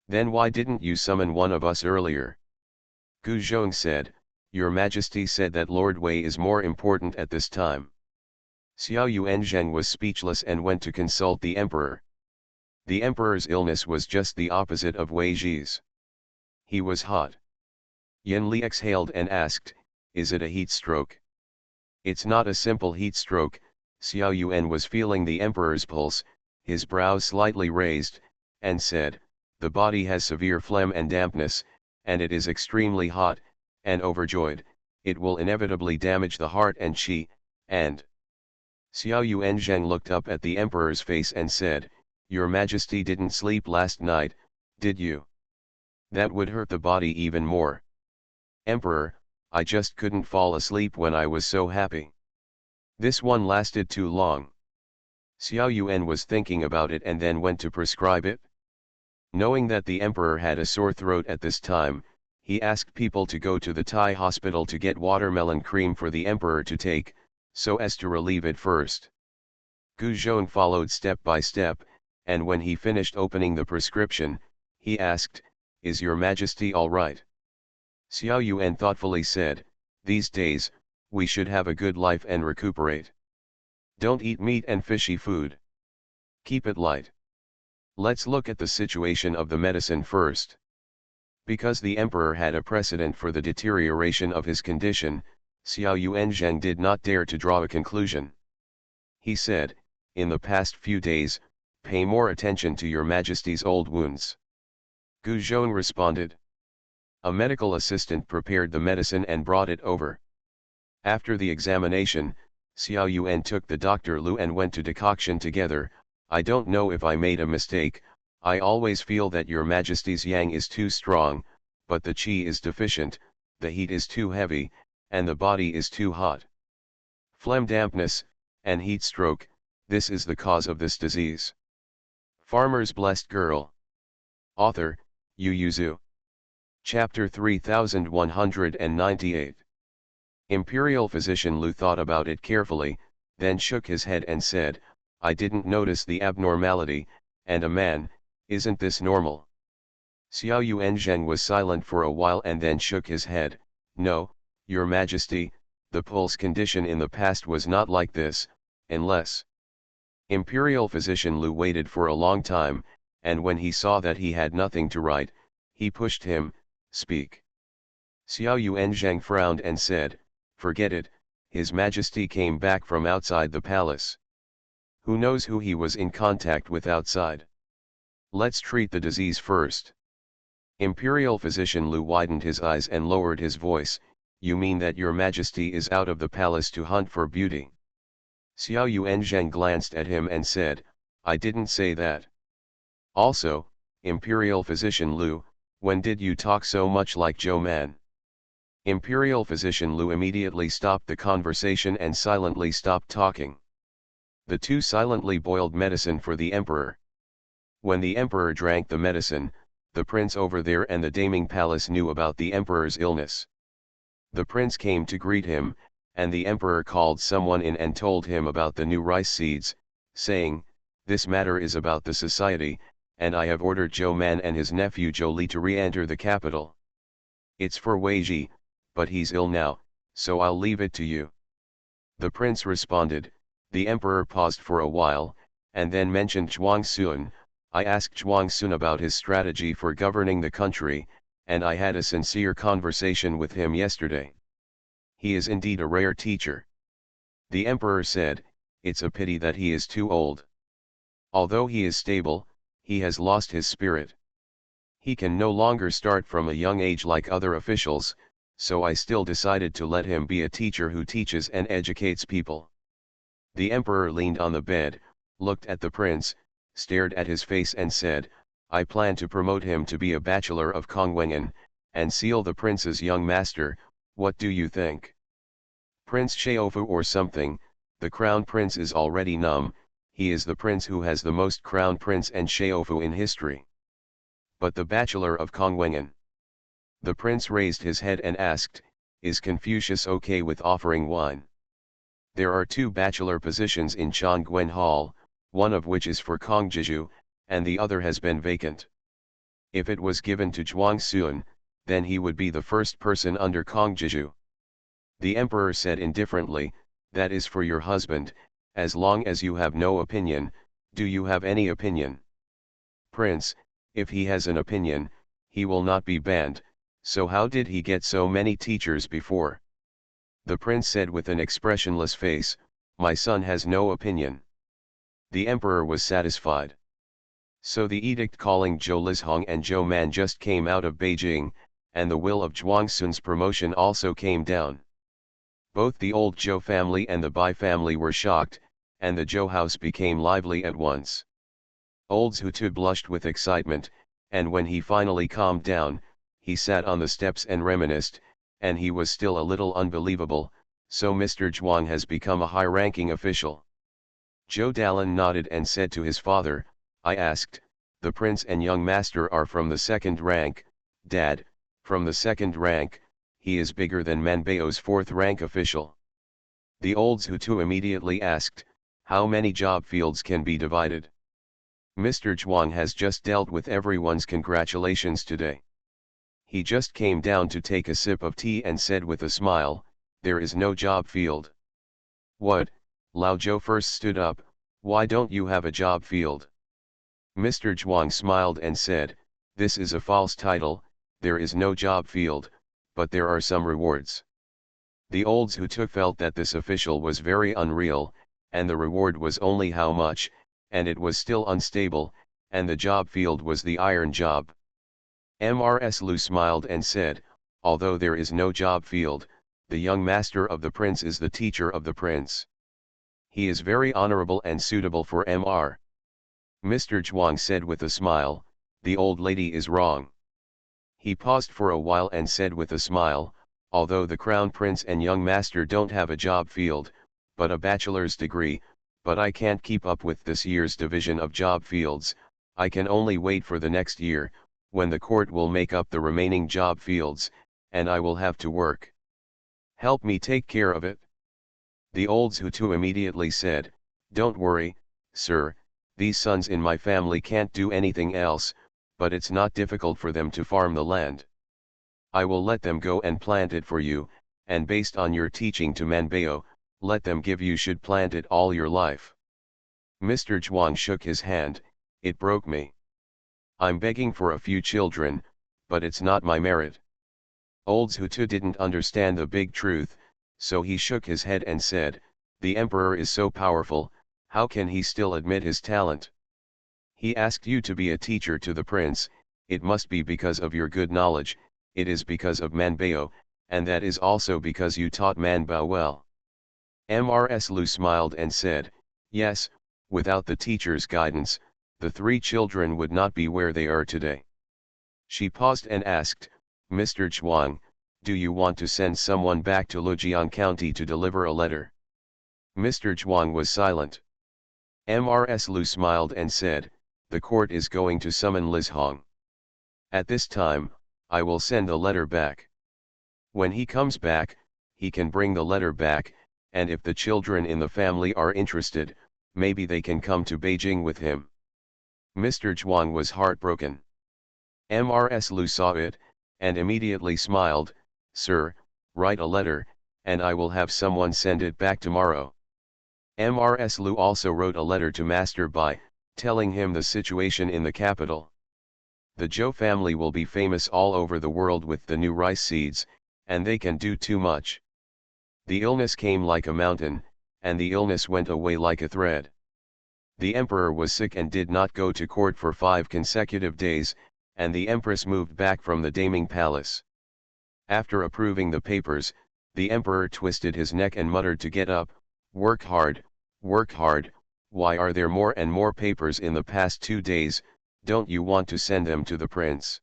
Then why didn't you summon one of us earlier?" Gu Zhong said, "Your Majesty said that Lord Wei is more important at this time." Xiao Yuanzhang was speechless and went to consult the emperor. The emperor's illness was just the opposite of Wei Ji's. He was hot. Yan Li exhaled and asked, "Is it a heat stroke?" "It's not a simple heat stroke." Xiao Yuan was feeling the emperor's pulse, his brows slightly raised, and said, "The body has severe phlegm and dampness, and it is extremely hot, and overjoyed, it will inevitably damage the heart and qi, and..." Xiao Yuanzhang looked up at the emperor's face and said, "Your Majesty didn't sleep last night, did you? That would hurt the body even more." "Emperor, I just couldn't fall asleep when I was so happy. This one lasted too long." Xiao Yuan was thinking about it and then went to prescribe it. Knowing that the emperor had a sore throat at this time, he asked people to go to the Thai hospital to get watermelon cream for the emperor to take, so as to relieve it first. Gu Zhong followed step by step, and when he finished opening the prescription, he asked, "Is your Majesty all right?" Xiao Yuan thoughtfully said, "These days, we should have a good life and recuperate. Don't eat meat and fishy food. Keep it light. Let's look at the situation of the medicine first." Because the emperor had a precedent for the deterioration of his condition, Xiao Yuanzhang did not dare to draw a conclusion. He said, "In the past few days, pay more attention to your Majesty's old wounds." Gu Zhong responded. A medical assistant prepared the medicine and brought it over. After the examination, Xiao Yuan took the Dr. Lu and went to decoction together. "I don't know if I made a mistake, I always feel that your Majesty's yang is too strong, but the qi is deficient, the heat is too heavy, and the body is too hot. Phlegm dampness, and heat stroke, this is the cause of this disease." Farmer's Blessed Girl. Author, Yu Yuzu. Chapter 3198. Imperial physician Lu thought about it carefully, then shook his head and said, "I didn't notice the abnormality, and a man, isn't this normal?" Xiao Yuanzhang was silent for a while and then shook his head. "No, your Majesty, the pulse condition in the past was not like this, unless..." Imperial physician Lu waited for a long time, and when he saw that he had nothing to write, he pushed him, "Speak." Xiao Yuanzhang frowned and said, "Forget it, His Majesty came back from outside the palace. Who knows who he was in contact with outside? Let's treat the disease first." Imperial physician Lu widened his eyes and lowered his voice, "You mean that your Majesty is out of the palace to hunt for beauty?" Xiao Yuanzhang glanced at him and said, "I didn't say that. Also, Imperial physician Lu, when did you talk so much like Zhou Man?" Imperial physician Lu immediately stopped the conversation and silently stopped talking. The two silently boiled medicine for the emperor. When the emperor drank the medicine, the prince over there and the Daming Palace knew about the emperor's illness. The prince came to greet him, and the emperor called someone in and told him about the new rice seeds, saying, "This matter is about the society, and I have ordered Zhou Man and his nephew Zhou Li to re-enter the capital. It's for Wei Ji, but he's ill now, so I'll leave it to you." The prince responded. The emperor paused for a while, and then mentioned Zhuang Sun. "I asked Zhuang Sun about his strategy for governing the country, and I had a sincere conversation with him yesterday. He is indeed a rare teacher. The emperor said, it's a pity that he is too old. Although he is stable, he has lost his spirit. He can no longer start from a young age like other officials, so I still decided to let him be a teacher who teaches and educates people. The emperor leaned on the bed, looked at the prince, stared at his face and said, I plan to promote him to be a bachelor of Kongwengan, and seal the prince's young master. What do you think? Prince Shaofu or something. The crown prince is already numb, he is the prince who has the most crown prince and Shaofu in history. But the bachelor of Kongwengan. The prince raised his head and asked, is Confucius okay with offering wine? There are 2 bachelor positions in Chongwen Hall, one of which is for Kongjiju, and the other has been vacant. If it was given to Zhuang Sun, then he would be the first person under Kongjiju. The emperor said indifferently, that is for your husband, as long as you have no opinion. Do you have any opinion? Prince, if he has an opinion, he will not be banned, so how did he get so many teachers before? The prince said with an expressionless face, my son has no opinion. The emperor was satisfied. So the edict calling Zhou Lizhong and Zhou Man just came out of Beijing, and the will of Zhuang Sun's promotion also came down. Both the old Zhou family and the Bai family were shocked, and the Zhou house became lively at once. Old Zhu Tu blushed with excitement, and when he finally calmed down, he sat on the steps and reminisced, and he was still a little unbelievable, so Mr. Zhuang has become a high-ranking official. Zhou Dalin nodded and said to his father, I asked, the prince and young master are from the 2nd rank, Dad, from the 2nd rank, he is bigger than Manbeo's 4th rank official. The old Zhu Tu immediately asked, how many job fields can be divided? Mr. Zhuang has just dealt with everyone's congratulations today. He just came down to take a sip of tea and said with a smile, there is no job field. What? Lao Zhou first stood up, why don't you have a job field? Mr. Zhuang smiled and said, this is a false title, there is no job field, but there are some rewards. The old Zhu Tu felt that this official was very unreal, and the reward was only how much, and it was still unstable, and the job field was the iron job. Mrs. Lu smiled and said, although there is no job field, the young master of the prince is the teacher of the prince. He is very honorable and suitable for Mr. Mr. Zhuang said with a smile, the old lady is wrong. He paused for a while and said with a smile, although the crown prince and young master don't have a job field, but a bachelor's degree, but I can't keep up with this year's division of job fields, I can only wait for the next year, when the court will make up the remaining job fields, and I will have to work. Help me take care of it. The old Zhu Tu immediately said, don't worry, sir, these sons in my family can't do anything else, but it's not difficult for them to farm the land. I will let them go and plant it for you, and based on your teaching to Manbeo, let them give you should plant it all your life. Mr. Zhuang shook his hand, it broke me. I'm begging for a few children, but it's not my merit. Old Zhu Tu didn't understand the big truth, so he shook his head and said, the emperor is so powerful, how can he still admit his talent? He asked you to be a teacher to the prince, it must be because of your good knowledge, it is because of Manbeo, and that is also because you taught Manbao well. Mrs. Lu smiled and said, yes, without the teacher's guidance, the 3 children would not be where they are today. She paused and asked, Mr. Zhuang, do you want to send someone back to Lujiang County to deliver a letter? Mr. Zhuang was silent. Mrs. Lu smiled and said, the court is going to summon Lizhong. At this time, I will send the letter back. When he comes back, he can bring the letter back, and if the children in the family are interested, maybe they can come to Beijing with him. Mr. Zhuang was heartbroken. Mrs. Lu saw it, and immediately smiled, sir, write a letter, and I will have someone send it back tomorrow. Mrs. Lu also wrote a letter to Master Bai, telling him the situation in the capital. The Zhou family will be famous all over the world with the new rice seeds, and they can do too much. The illness came like a mountain, and the illness went away like a thread. The emperor was sick and did not go to court for 5 consecutive days, and the empress moved back from the Daming Palace. After approving the papers, the emperor twisted his neck and muttered to get up, work hard, why are there more and more papers in the past 2 days, don't you want to send them to the prince?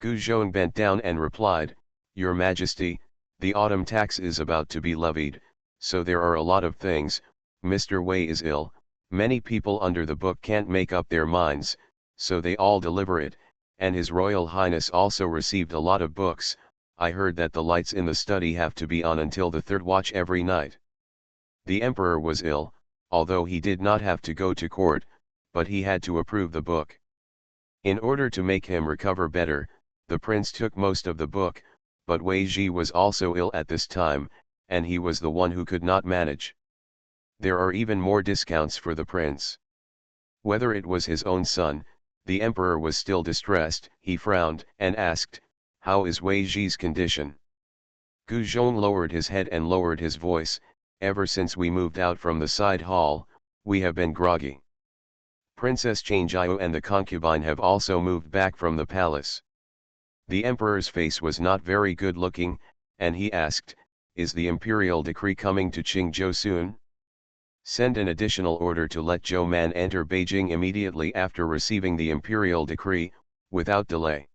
Gu Zhong bent down and replied, Your Majesty, the autumn tax is about to be levied, so there are a lot of things, Mr. Wei is ill, many people under the book can't make up their minds, so they all deliver it, and His Royal Highness also received a lot of books. I heard that the lights in the study have to be on until the 3rd watch every night. The emperor was ill, although he did not have to go to court, but he had to approve the book. In order to make him recover better, the prince took most of the book, but Wei Ji was also ill at this time, and he was the one who could not manage. There are even more discounts for the prince. Whether it was his own son, the emperor was still distressed. He frowned and asked, How is Wei Ji's condition? Gu Zhong lowered his head and lowered his voice, Ever since we moved out from the side hall, we have been groggy. Princess Changjiao and the concubine have also moved back from the palace. The emperor's face was not very good looking, and he asked, Is the imperial decree coming to Qingzhou soon? Send an additional order to let Zhou Man enter Beijing immediately after receiving the imperial decree, without delay.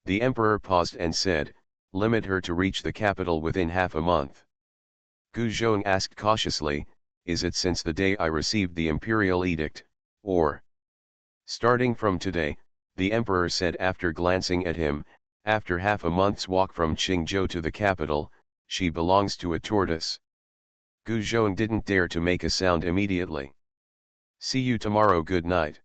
The emperor paused and said, Limit her to reach the capital within half a month. Gu Zhong asked cautiously, Is it since the day I received the imperial edict, or? Starting from today, the emperor said after glancing at him, after half a month's walk from Qingzhou to the capital, she belongs to a tortoise. Gu Zhong didn't dare to make a sound immediately. See you tomorrow, good night.